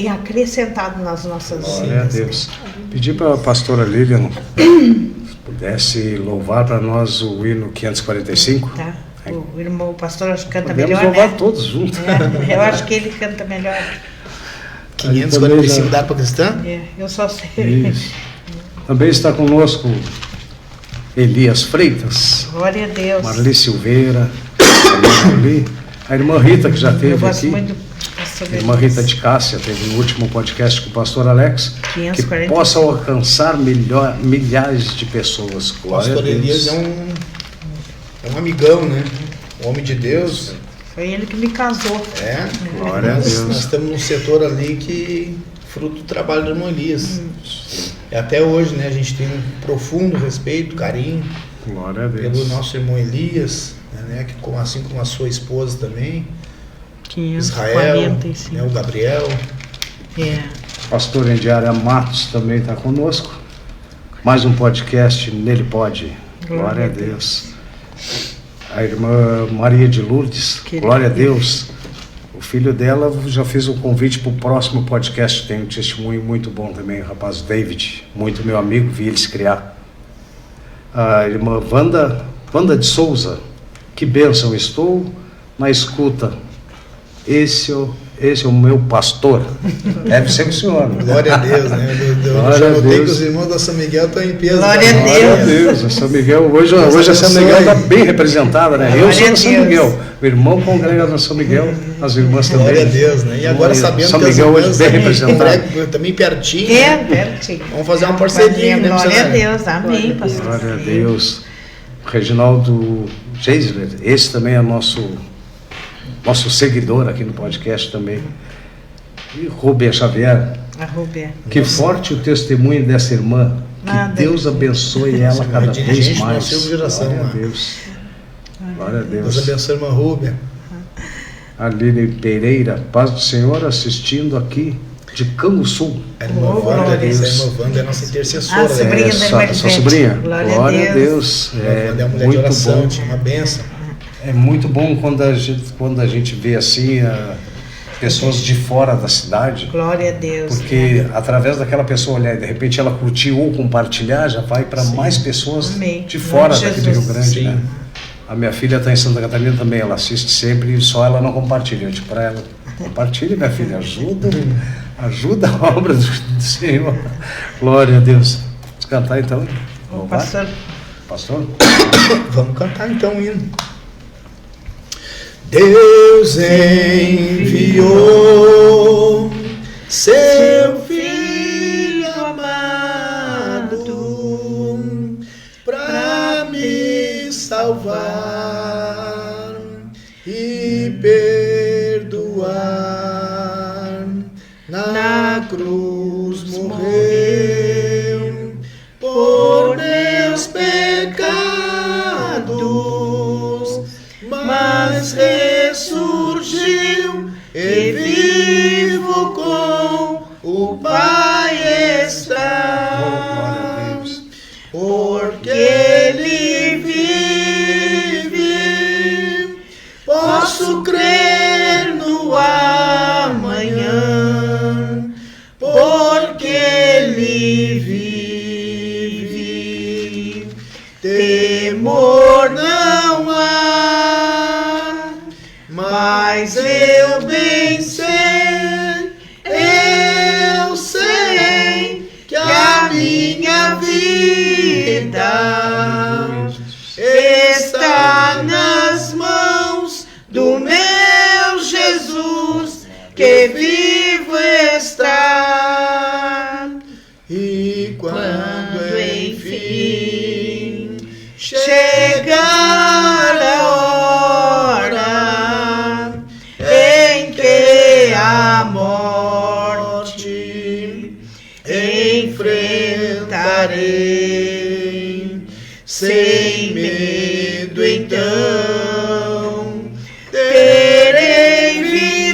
acrescentado nas nossas vidas. Glória a Deus. Pedi para a pastora Lilian, se pudesse louvar para nós o hino 545. Tá. O irmão, o pastor, acho que canta Podemos melhor, louvar né? todos juntos. Eu acho que ele canta melhor. 545 dá para cristã? Eu só sei. Isso. Também está conosco Elias Freitas, Glória a Deus. Marli Silveira, a irmã Rita, que já Eu esteve gosto aqui. muito do pastor A irmã Rita de Cássia teve no último podcast com o pastor Alex, 545. que possa alcançar milhares de pessoas. O pastor Elias é um amigão, né? Um homem de Deus. Foi ele que me casou. Glória a Deus. Nós estamos num setor ali que fruto do trabalho do irmão Elias. E até hoje, né, a gente tem um profundo respeito, carinho Glória a Deus. pelo nosso irmão Elias, né, que assim como a sua esposa também, Israel, 545. né, o Gabriel. Pastor Endiária Matos também está conosco. Mais um podcast, Nele Pode. Glória a Deus. A irmã Maria de Lourdes, glória a Deus. O filho dela já fez um convite para o próximo podcast. Tem um testemunho muito bom também, o rapaz David, muito meu amigo, vi eles criar. A irmã Wanda de Souza, que bênção, estou na escuta. Esse é o meu pastor. Deve ser o senhor. Glória a Deus, né? Glória Eu a notei que Deus. os irmãos da São Miguel estão em peso. Glória a também. Deus. Glória a Deus, a São Miguel, hoje a São Miguel está bem representada, né? Eu sou da São Miguel, o irmão congrega na São Miguel, as irmãs também. Glória a Deus, né? E agora sabendo São que Miguel as hoje irmãs bem também representado. congregam também pertinho, né? Pertinho. Vamos fazer uma parceria, né? Glória a missionário? Deus, amém, pastor. Glória a Deus. Reginaldo Geisler, esse também é nosso seguidor aqui no podcast também. E Rubem Xavier, A Rubia. que forte o testemunho dessa irmã. Que Nada. Deus abençoe ela cada vez dirigente mais. da Silva Geração, Glória a né? Deus. Glória a Deus Deus. abençoe a irmã Rúbia. Aline Pereira, paz do Senhor, assistindo aqui de Canguçu. A irmã Oh, Wanda, glória a essa Deus. irmã Wanda é a nossa intercessora. A sobrinha né? da irmã Sua Elisete. sobrinha? Glória a Deus. A irmã Wanda é uma mulher de muito oração, bom. tinha uma benção. É muito bom quando a gente vê assim pessoas de fora da cidade, Glória a Deus. porque através daquela pessoa olhar, de repente ela curtir ou compartilhar, já vai para mais pessoas Amém. de fora Nome de daqui do Rio Jesus. Grande, Sim. né? A minha filha está em Santa Catarina também, ela assiste sempre e só ela não compartilha. Eu digo para ela, compartilhe, minha filha, ajuda a obra do Senhor. Glória a Deus. Vamos cantar então? O Louvar? pastor Vamos cantar então o hino. Deus enviou seu Filho amado para me salvar e perdoar. Na cruz morreu por meus pecados, mas ressurgiu e vivo com o Pai está. Porque Ele vive, posso crer no amanhã, porque Ele vive. Temor não há, mas eu bem sei, eu sei que a minha vida está nas mãos do meu Jesus, que vivo está. E quando enfim chegar a hora em que a morte enfrentarei, sem medo então terei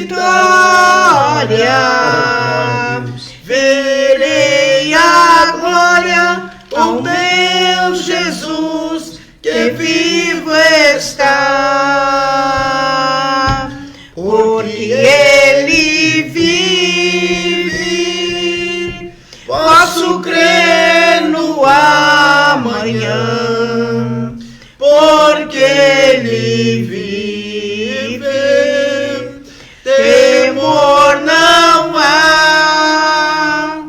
vitória, verei a glória com meu Jesus, que vivo está, porque Ele vive, posso crer no amanhã, porque Ele vive, temor não há,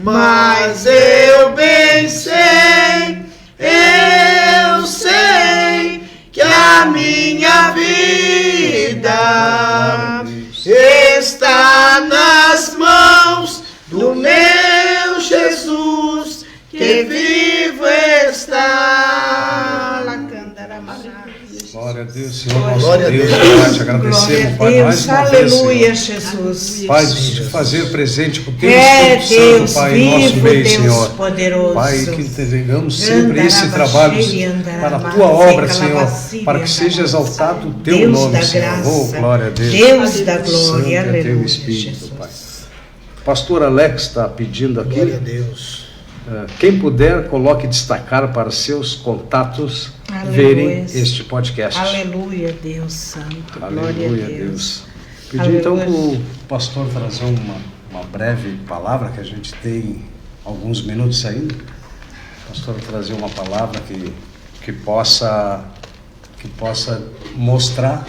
mas eu bem sei, eu sei que a minha vida está nas mãos do meu Jesus, Glória a Deus, Senhor. Glória a Deus. Pai, te agradecemos, Pai, mais uma vez, Aleluia, Senhor. Jesus. Pai, te fazer presente com o teu É Espírito Deus Santo, Pai, em nosso vivo, meio, Deus Senhor. poderoso. Pai, que entregamos sempre esse trabalho para a Andarabashe, tua obra, Andarabashe, Senhor, para que seja exaltado o teu Deus nome, da Senhor. graça, Oh, glória a Deus. Deus da Santo glória, é teu aleluia, Espírito, Jesus. Pai. Pastor Alex está pedindo aqui. Glória a Deus. Quem puder, coloque destacar para seus contatos Aleluia. verem este podcast. Aleluia, Deus Santo. Glória Aleluia, a Deus. Pedi Aleluia. então para o pastor trazer uma breve palavra, que a gente tem alguns minutos ainda. Pastor, trazer uma palavra que possa mostrar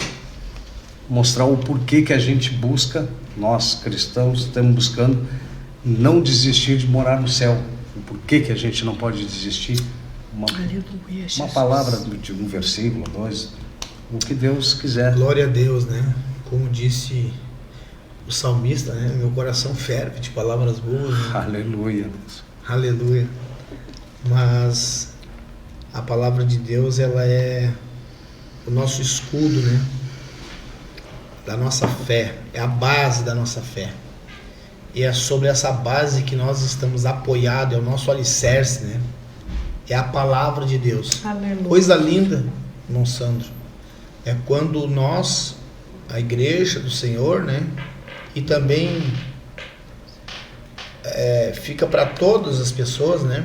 o porquê que a gente busca, nós cristãos estamos buscando não desistir de morar no céu. O porquê que a gente não pode desistir. Aleluia, Jesus. Uma palavra de um versículo, dois, o que Deus quiser. Glória a Deus, né? Como disse o salmista, né? Meu coração ferve de palavras boas. Né? Aleluia. Aleluia. Mas a palavra de Deus, ela é o nosso escudo, né? Da nossa fé, é a base da nossa fé. E é sobre essa base que nós estamos apoiados, é o nosso alicerce, né? É a palavra de Deus. Aleluia. Coisa linda, irmão Sandro, é quando nós, a igreja do Senhor, né? E também fica para todas as pessoas, né?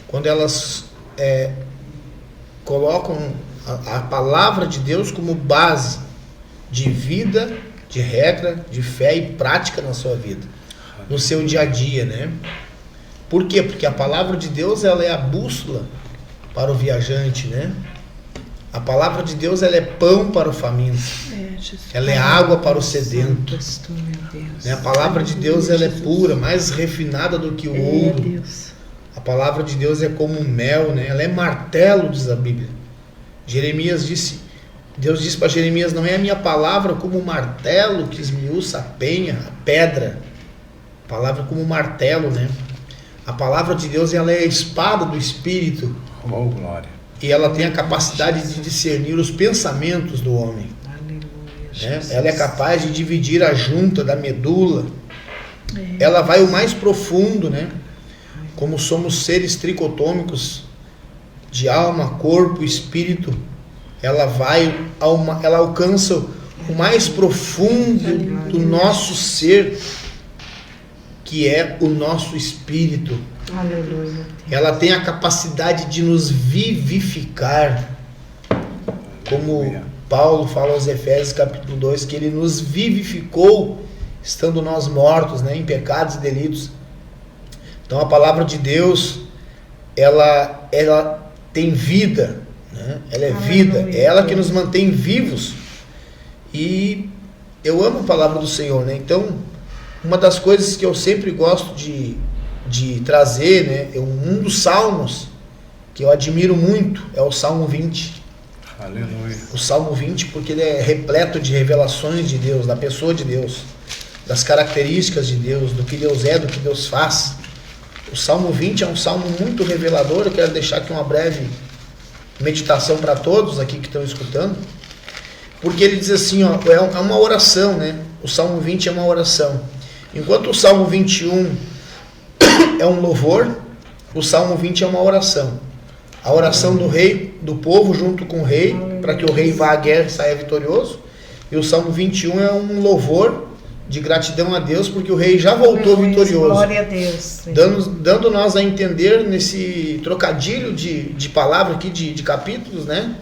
Quando elas colocam a palavra de Deus como base de vida, de regra, de fé e prática na sua vida, no seu dia a dia, né? Por quê? Porque a palavra de Deus, ela é a bússola para o viajante, né? A palavra de Deus, ela é pão para o faminto. Ela é água para o sedento. A palavra de Deus, ela é pura, mais refinada do que o ouro. A palavra de Deus é como mel, né? Ela é martelo, diz a Bíblia. Deus disse para Jeremias: não é a minha palavra como martelo que esmiuça a penha, a pedra. A palavra como martelo, né? A palavra de Deus, ela é a espada do Espírito. Oh, glória. E ela tem a capacidade de discernir os pensamentos do homem. Né? Ela é capaz de dividir a junta da medula. Ela vai o mais profundo, né? Como somos seres tricotômicos de alma, corpo, espírito, ela alcança o mais profundo do nosso ser, que é o nosso espírito. Aleluia. Ela tem a capacidade de nos vivificar, como Paulo fala aos Efésios capítulo 2, que ele nos vivificou estando nós mortos, né, em pecados e delitos. Então a palavra de Deus, ela tem vida, né? Ela é vida, é ela que nos mantém vivos. E eu amo a palavra do Senhor, né? Então, uma das coisas que eu sempre gosto de trazer, né, um dos salmos que eu admiro muito é o Salmo 20. Aleluia. O Salmo 20, porque ele é repleto de revelações de Deus, da pessoa de Deus, das características de Deus, do que Deus é, do que Deus faz. O Salmo 20 é um salmo muito revelador. Eu quero deixar aqui uma breve meditação para todos aqui que estão escutando, porque ele diz assim, ó, é uma oração, né? O Salmo 20 é uma oração. Enquanto o Salmo 21 é um louvor, o Salmo 20 é uma oração. A oração do rei, do povo junto com o rei, para que o rei vá à guerra e saia vitorioso. E o Salmo 21 é um louvor de gratidão a Deus, porque o rei já voltou vitorioso. Glória a Deus. Dando nós a entender nesse trocadilho de palavra aqui, de capítulos, né?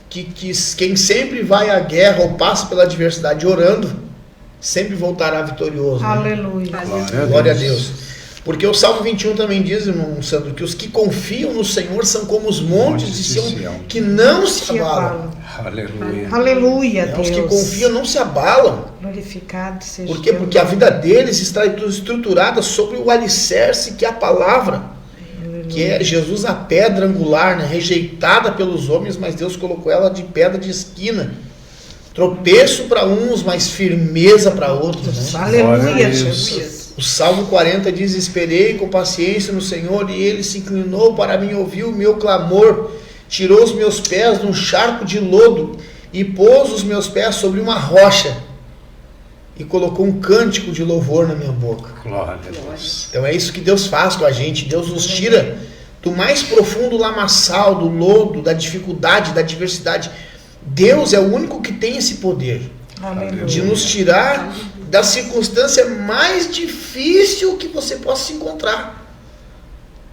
Que quem sempre vai à guerra ou passa pela adversidade orando, sempre voltará vitorioso. Aleluia. Né? Glória a Deus. Porque o Salmo 21 também diz, irmão Sandro, que os que confiam no Senhor são como os montes de Sião, que não se abalam. Aleluia. Aleluia, Deus. Os que confiam não se abalam. Glorificado seja Por quê? Porque a vida deles está estruturada sobre o alicerce, que é a palavra. Aleluia. Que é Jesus, a pedra angular, né? Rejeitada pelos homens, mas Deus colocou ela de pedra de esquina. Tropeço para uns, mas firmeza para outros. Né? Aleluia, Jesus. O Salmo 40 diz: esperei com paciência no Senhor, e Ele se inclinou para mim, ouviu o meu clamor. tirou os meus pés num charco de lodo e pôs os meus pés sobre uma rocha e colocou um cântico de louvor na minha boca. Glória a Deus. Então é isso que Deus faz com a gente. Deus nos tira do mais profundo lamaçal, do lodo, da dificuldade, da adversidade. Deus é o único que tem esse poder de nos tirar da circunstância mais difícil que você possa se encontrar.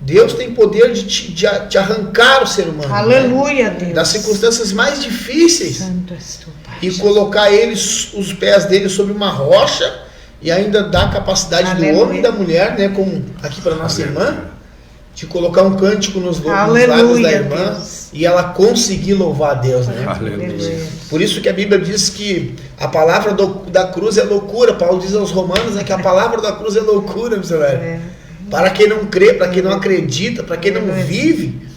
Deus tem poder de arrancar o ser humano, Aleluia, né? Deus. Das circunstâncias mais difíceis. Santo és tu, Pai. E colocar os pés dele sobre uma rocha e ainda dar a capacidade Aleluia. do homem e da mulher, né, como aqui para nossa irmã, de colocar um cântico nos Aleluia, lábios da irmã, Deus. e ela conseguir louvar a Deus, né? Aleluia. Por isso que a Bíblia diz que a palavra da cruz é loucura. Paulo diz aos Romanos, né, que a palavra da cruz é loucura, missionário. Para quem não crê, para quem não acredita, para quem não vive.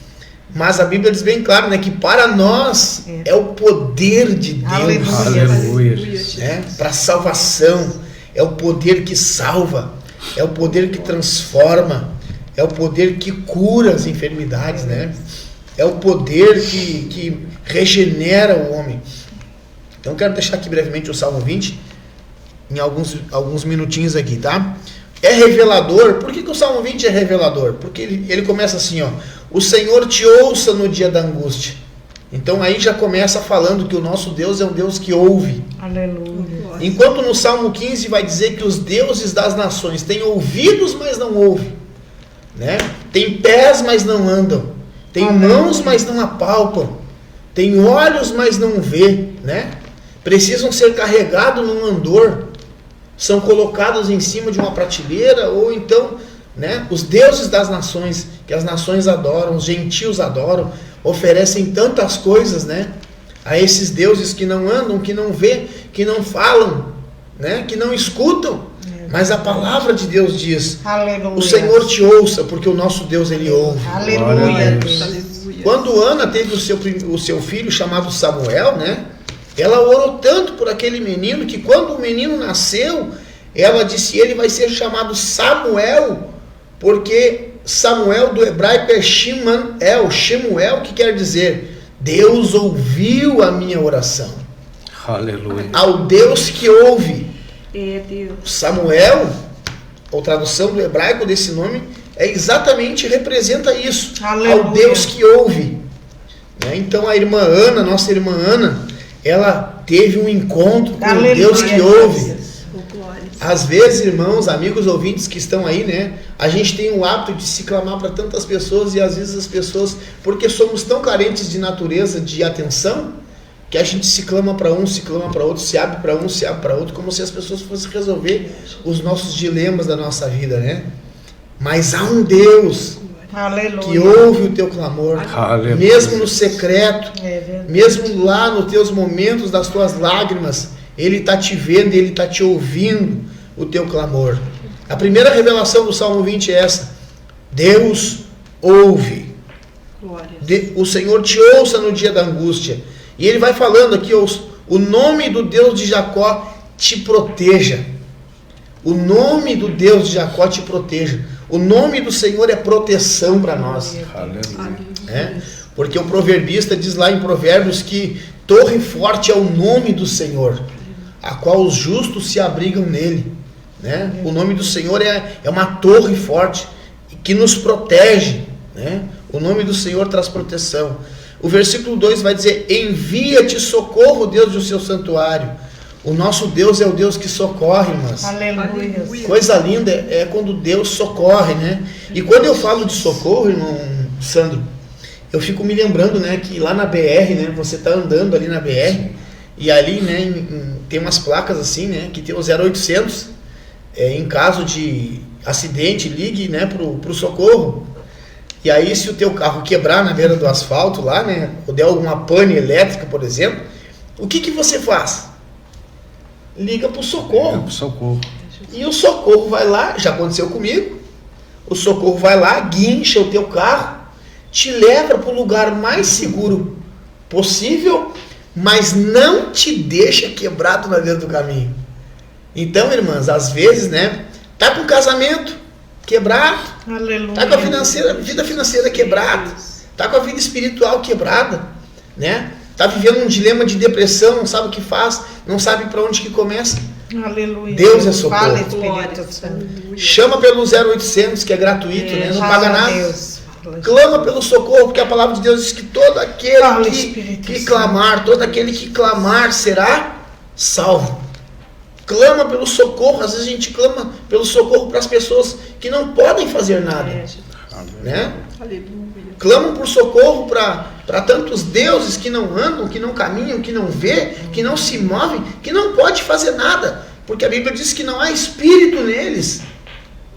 Mas a Bíblia diz bem claro, né, que para nós é o poder de Deus. Aleluia. Né, para salvação. É o poder que salva. É o poder que transforma. É o poder que cura as enfermidades, né? É o poder que regenera o homem. Então quero deixar aqui brevemente o Salmo 20 em alguns minutinhos aqui, tá? É revelador. Por que o Salmo 20 é revelador? Porque ele começa assim, ó: o Senhor te ouça no dia da angústia. Então aí já começa falando que o nosso Deus é um Deus que ouve. Aleluia. Enquanto no Salmo 15 vai dizer que os deuses das nações têm ouvidos, mas não ouvem, né? Tem pés, mas não andam. Tem mãos, mas não apalpam. Tem olhos, mas não vê, né? Precisam ser carregados num andor. São colocados em cima de uma prateleira, ou então, né, os deuses das nações, que as nações adoram, os gentios adoram, oferecem tantas coisas, né, a esses deuses que não andam, que não vê, que não falam, né, que não escutam. Mas a palavra de Deus diz: Aleluia. o Senhor te ouça, porque o nosso Deus, ele ouve. Aleluia, Deus. Aleluia. Quando Ana teve o seu filho chamado Samuel, né? Ela orou tanto por aquele menino que quando o menino nasceu, ela disse: ele vai ser chamado Samuel, porque Samuel do hebraico é Shemuel, que quer dizer Deus ouviu a minha oração. Aleluia. Ao Deus que ouve. É Deus. Samuel, ou tradução do hebraico desse nome, exatamente representa isso. Aleluia. Ao Deus que ouve. Né? Então a irmã Ana, nossa irmã Ana, ela teve um encontro com o Deus que ouve. Oh, glória. Às vezes, irmãos, amigos ouvintes que estão aí, né? A gente tem o hábito de se clamar para tantas pessoas, e às vezes as pessoas, porque somos tão carentes de natureza, de atenção, que a gente se clama para um, se clama para outro, se abre para um, se abre para outro, como se as pessoas fossem resolver os nossos dilemas da nossa vida, né? Mas há um Deus Aleluia. que ouve o teu clamor, Aleluia. mesmo no secreto, É verdade. mesmo lá nos teus momentos das tuas lágrimas, Ele está te vendo, Ele está te ouvindo o teu clamor. A primeira revelação do Salmo 20 é essa: Deus ouve. Glória. O Senhor te ouça no dia da angústia. E ele vai falando aqui: o nome do Deus de Jacó te proteja. O nome do Deus de Jacó te proteja. O nome do Senhor é proteção para nós. Aleluia. É? Porque o proverbista diz lá em Provérbios que torre forte é o nome do Senhor, a qual os justos se abrigam nele. Né? O nome do Senhor é uma torre forte que nos protege. Né? O nome do Senhor traz proteção. O versículo 2 vai dizer: envia-te socorro, Deus do seu santuário. O nosso Deus é o Deus que socorre, irmãs. Aleluia. Coisa linda é quando Deus socorre, né? E quando eu falo de socorro, irmão Sandro, eu fico me lembrando, né, que lá na BR, né, você tá andando ali na BR, e ali, né, tem umas placas assim, né, que tem o 0800, em caso de acidente, ligue, né, pro socorro. E aí, se o teu carro quebrar na beira do asfalto lá, né, ou der alguma pane elétrica, por exemplo, o que você faz? Liga pro socorro. Socorro. E o socorro vai lá, já aconteceu comigo, o socorro vai lá, guincha o teu carro, te leva para o lugar mais seguro possível, mas não te deixa quebrado na beira do caminho. Então, irmãs, às vezes, né, tá com o casamento quebrado, Aleluia. tá com a vida financeira quebrada, está com a vida espiritual quebrada, né? Está vivendo um dilema de depressão, não sabe o que faz, não sabe para onde que começa. Aleluia. Deus é socorro. Fala, Espírito Santo. Chama pelo 0800, que é gratuito, né? Não paga nada. Deus. Clama pelo socorro, porque a palavra de Deus diz que todo aquele que clamar, todo aquele que clamar será salvo. Clama pelo socorro. Às vezes a gente clama pelo socorro para as pessoas que não podem fazer nada, né? Aleluia. Clamam por socorro para tantos deuses que não andam, que não caminham, que não vê, que não se movem, que não pode fazer nada, porque a Bíblia diz que não há espírito neles,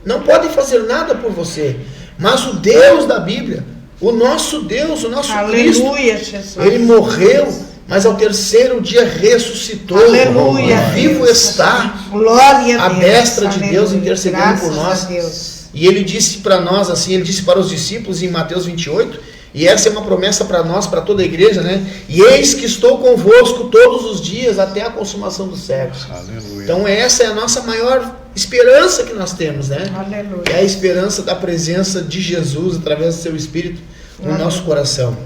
não podem fazer nada por você. Mas o Deus da Bíblia, o nosso Deus, o nosso Aleluia, Cristo, Jesus. Ele morreu, mas ao terceiro dia ressuscitou. Aleluia. Vivo está. Glória a a Deus. destra de Deus Aleluia. intercedendo Graças por nós. a Deus. E ele disse para nós, assim, ele disse para os discípulos em Mateus 28, e essa é uma promessa para nós, para toda a igreja, né? E eis que estou convosco todos os dias até a consumação dos séculos. Aleluia. Então essa é a nossa maior esperança que nós temos, né? Aleluia. É a esperança da presença de Jesus através do seu Espírito no nosso coração.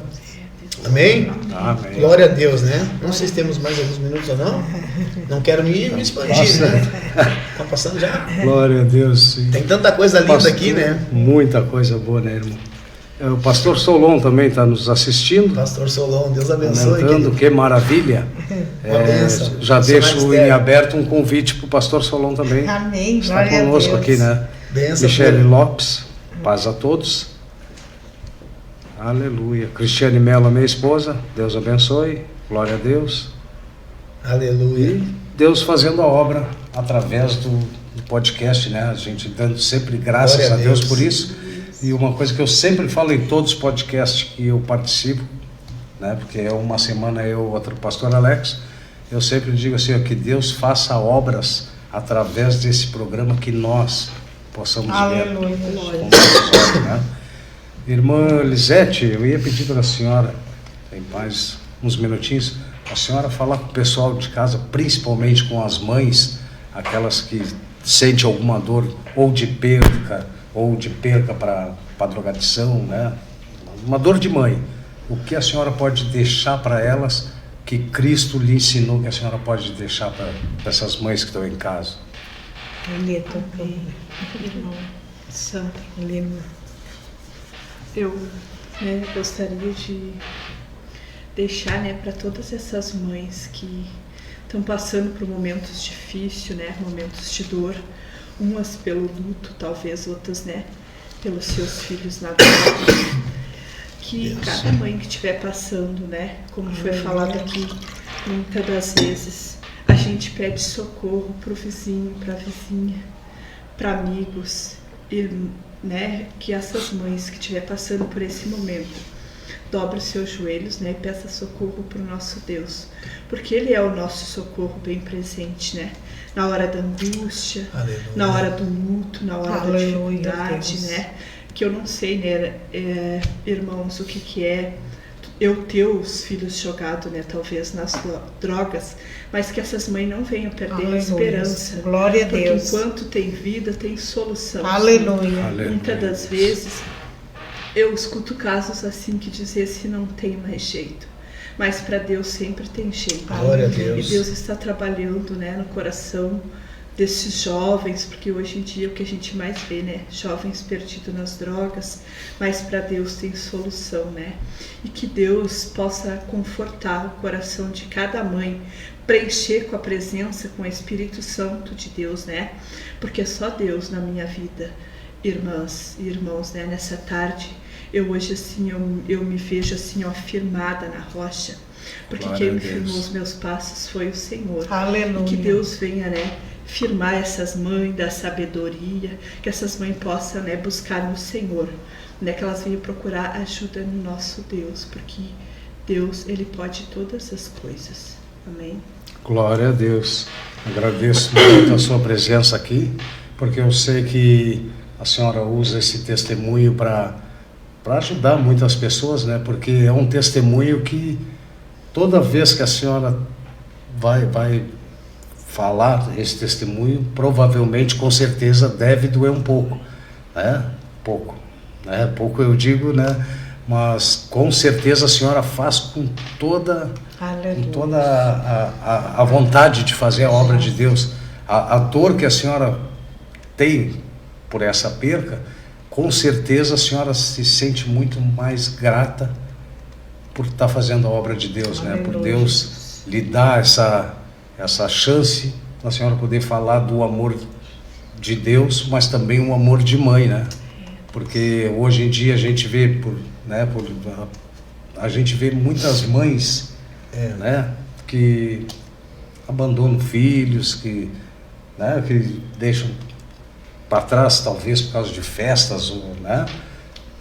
Amém? Amém. Glória a Deus, né? Não sei se temos mais alguns minutos ou não. Não quero me expandir, né? Tá passando já? Glória a Deus. Sim. Tem tanta coisa linda Pastor, aqui, né? Muita coisa boa, né, irmão? O pastor Solon também está nos assistindo. Pastor Solon, Deus abençoe. Comentando, que maravilha. Uma bênção. Já Pastor deixo Magistério. em aberto um convite para o pastor Solon também. Amém. Está Glória conosco a Deus. aqui, né? Bênção, Michele filho. Lopes, paz a todos. Aleluia. Cristiane Mello, minha esposa, Deus abençoe. Glória a Deus. Aleluia. E Deus fazendo a obra através do podcast, né? A gente dando sempre graças Glória a a Deus Deus. por isso. E uma coisa que eu sempre falo em todos os podcasts que eu participo, né? Porque é uma semana eu, outra pastor Alex, eu sempre digo assim, ó, que Deus faça obras através desse programa que nós possamos Aleluia. ver com nossos olhos, né? Irmã Lisete, eu ia pedir para a senhora, tem mais uns minutinhos, a senhora falar com o pessoal de casa, principalmente com as mães, aquelas que sentem alguma dor ou de perca para a drogadição, né? Uma dor de mãe. O que a senhora pode deixar para elas que Cristo lhe ensinou que a senhora pode deixar para essas mães que estão em casa? Irmão Sandro, Lima. eu gostaria de deixar, né, para todas essas mães que estão passando por momentos difíceis, né, momentos de dor, umas pelo luto, talvez outras, né, pelos seus filhos na dor, que Deus. cada mãe que estiver passando, né, como foi falado aqui, muitas das vezes a gente pede socorro para o vizinho, para a vizinha, para amigos, e, né, que essas mães que estiver passando por esse momento dobre os seus joelhos, né, e peça socorro para o nosso Deus, porque Ele é o nosso socorro bem presente, né, na hora da angústia, Aleluia. na hora do luto, na hora Aleluia, da dificuldade, Deus. né, que eu não sei, né, irmãos, o que é eu ter os filhos jogados, né, talvez nas drogas, mas que essas mães não venham perder a Aleluia. esperança. Glória a Porque Deus. enquanto tem vida, tem solução. Aleluia. Aleluia. Muitas das vezes eu escuto casos assim que dizer se não tem mais jeito. Mas para Deus sempre tem jeito. Glória a E Deus. Deus está trabalhando, né, no coração desses jovens, porque hoje em dia o que a gente mais vê, né, jovens perdidos nas drogas, mas para Deus tem solução, né? E que Deus possa confortar o coração de cada mãe, preencher com a presença, com o Espírito Santo de Deus, né? Porque é só Deus na minha vida, irmãs e irmãos, né? Nessa tarde, eu hoje assim, eu me vejo assim, ó, firmada na rocha, porque Glória quem a me Deus. firmou os meus passos foi o Senhor. Aleluia. E que Deus venha, né, firmar essas mães da sabedoria, que essas mães possam, né, buscar no Senhor, né, que elas venham procurar ajuda no nosso Deus, porque Deus, Ele pode todas as coisas. Amém? Glória a Deus. Agradeço muito a sua presença aqui, porque eu sei que a senhora usa esse testemunho para ajudar muitas pessoas, né? Porque é um testemunho que toda vez que a senhora vai falar esse testemunho, provavelmente, com certeza, deve doer um pouco, né? Pouco, né? Pouco eu digo, né? mas com certeza a senhora faz com toda a vontade de fazer a obra de Deus. A dor que a senhora tem por essa perca, com certeza a senhora se sente muito mais grata por estar fazendo a obra de Deus, né? Por Deus lhe dar essa chance da senhora poder falar do amor de Deus, mas também um amor de mãe, né? Porque hoje em dia a gente vê, a gente vê muitas mães, né, que abandonam filhos, que deixam para trás, talvez por causa de festas, né?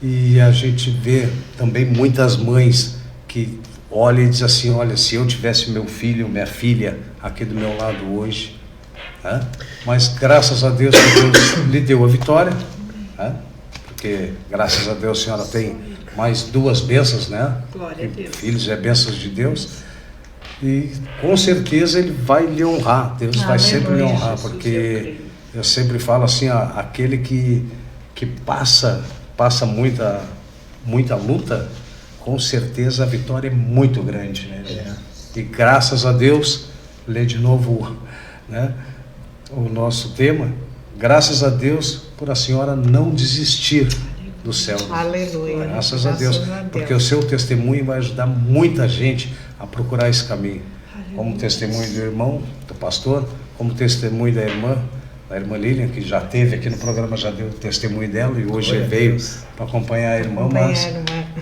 E a gente vê também muitas mães que olham e dizem assim: olha, se eu tivesse meu filho, minha filha aqui do meu lado hoje, né? Mas graças a Deus que Deus lhe deu a vitória, né? Porque graças a Deus a senhora tem mais 2 bênçãos, né? Glória a Deus. Filhos é bênçãos de Deus. E com certeza Ele vai lhe honrar, Deus vai sempre lhe honrar, porque eu sempre falo assim, aquele que passa muita luta, com certeza a vitória é muito grande, né? E graças a Deus, ler de novo, né, o nosso tema, graças a Deus por a senhora não desistir do céu. Aleluia. Graças a Deus, porque o seu testemunho vai ajudar muita gente a procurar esse caminho. Como testemunho do irmão, do pastor, como testemunho da irmã Lilian, que já esteve aqui no programa, já deu o testemunho dela e hoje veio para acompanhar a irmã, mas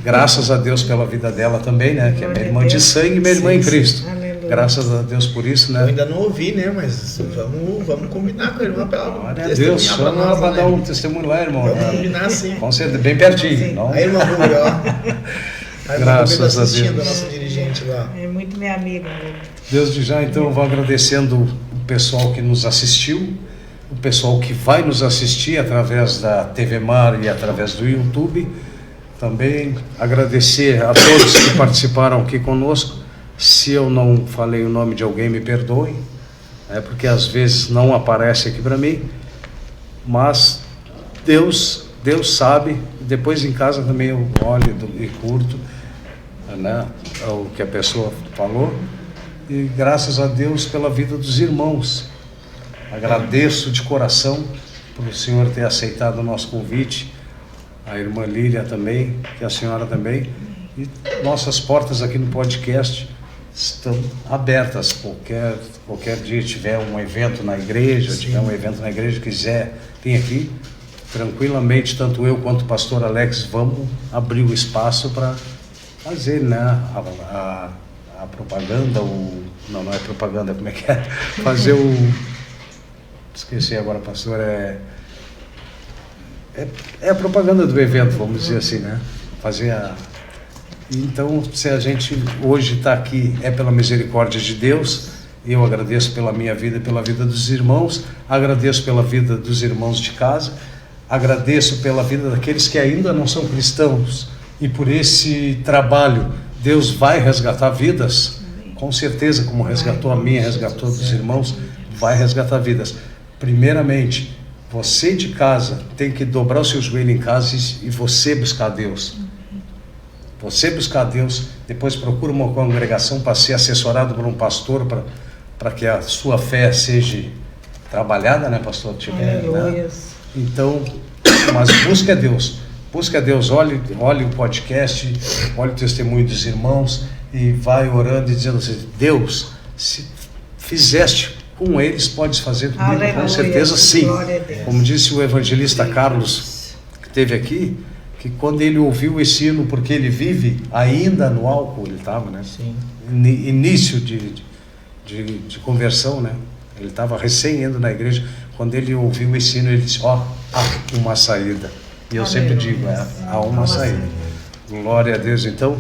graças a Deus pela vida dela também, né? Que é minha irmã de sangue e minha irmã em Cristo. Graças a Deus por isso, né? Eu ainda não ouvi, né? Mas vamos combinar com a irmã para ela. Glória a Deus, chama ela para dar um testemunho lá, irmão. Vamos combinar sim. Com certeza, bem pertinho. Não? A irmã Rui, ó. Graças a Deus. A nossa dirigente lá. É muito minha amiga. Desde já, então, eu vou agradecendo o pessoal que nos assistiu, o pessoal que vai nos assistir através da TV Mar e através do YouTube. Também agradecer a todos que participaram aqui conosco. Se eu não falei o nome de alguém, me perdoem, porque às vezes não aparece aqui para mim, mas Deus sabe. Depois em casa também eu olho e curto, né, o que a pessoa falou, e graças a Deus pela vida dos irmãos. Agradeço de coração por o senhor ter aceitado o nosso convite, a irmã Lília também, que a senhora também, e nossas portas aqui no podcast estão abertas. Qualquer dia tiver um evento na igreja, quiser vir aqui, tranquilamente, tanto eu quanto o pastor Alex vamos abrir o espaço para fazer, né, a propaganda, não é propaganda, como é que é? Fazer esqueci agora, pastor, é a propaganda do evento, vamos dizer assim, né? Então, se a gente hoje está aqui, é pela misericórdia de Deus. Eu agradeço pela minha vida e pela vida dos irmãos, agradeço pela vida dos irmãos de casa, agradeço pela vida daqueles que ainda não são cristãos, e por esse trabalho Deus vai resgatar vidas, com certeza, como resgatou a minha, resgatou dos irmãos, vai resgatar vidas. Primeiramente, você de casa tem que dobrar o seu joelho em casa e você buscar Deus. Você buscar Deus, depois procura uma congregação para ser assessorado por um pastor, para que a sua fé seja trabalhada, né, pastor? Né? Então, mas busque a Deus, olhe o podcast, olhe o testemunho dos irmãos e vai orando e dizendo assim: Deus, se fizeste com eles, podes fazer comigo, com certeza sim. Como disse o evangelista Carlos, que esteve aqui, que quando ele ouviu esse hino, porque ele vive ainda no álcool, ele estava, né? Sim. Início de conversão, né? Ele estava recém indo na igreja. Quando ele ouviu esse hino, ele disse: há uma saída. E eu sempre digo, há uma saída. Glória a Deus. Então,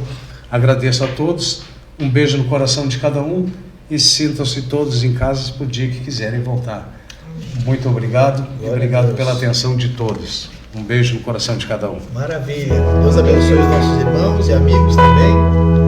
agradeço a todos, um beijo no coração de cada um, e sintam-se todos em casa por dia que quiserem voltar. Muito obrigado, e obrigado pela atenção de todos. Um beijo no coração de cada um. Maravilha. Deus abençoe os nossos irmãos e amigos também.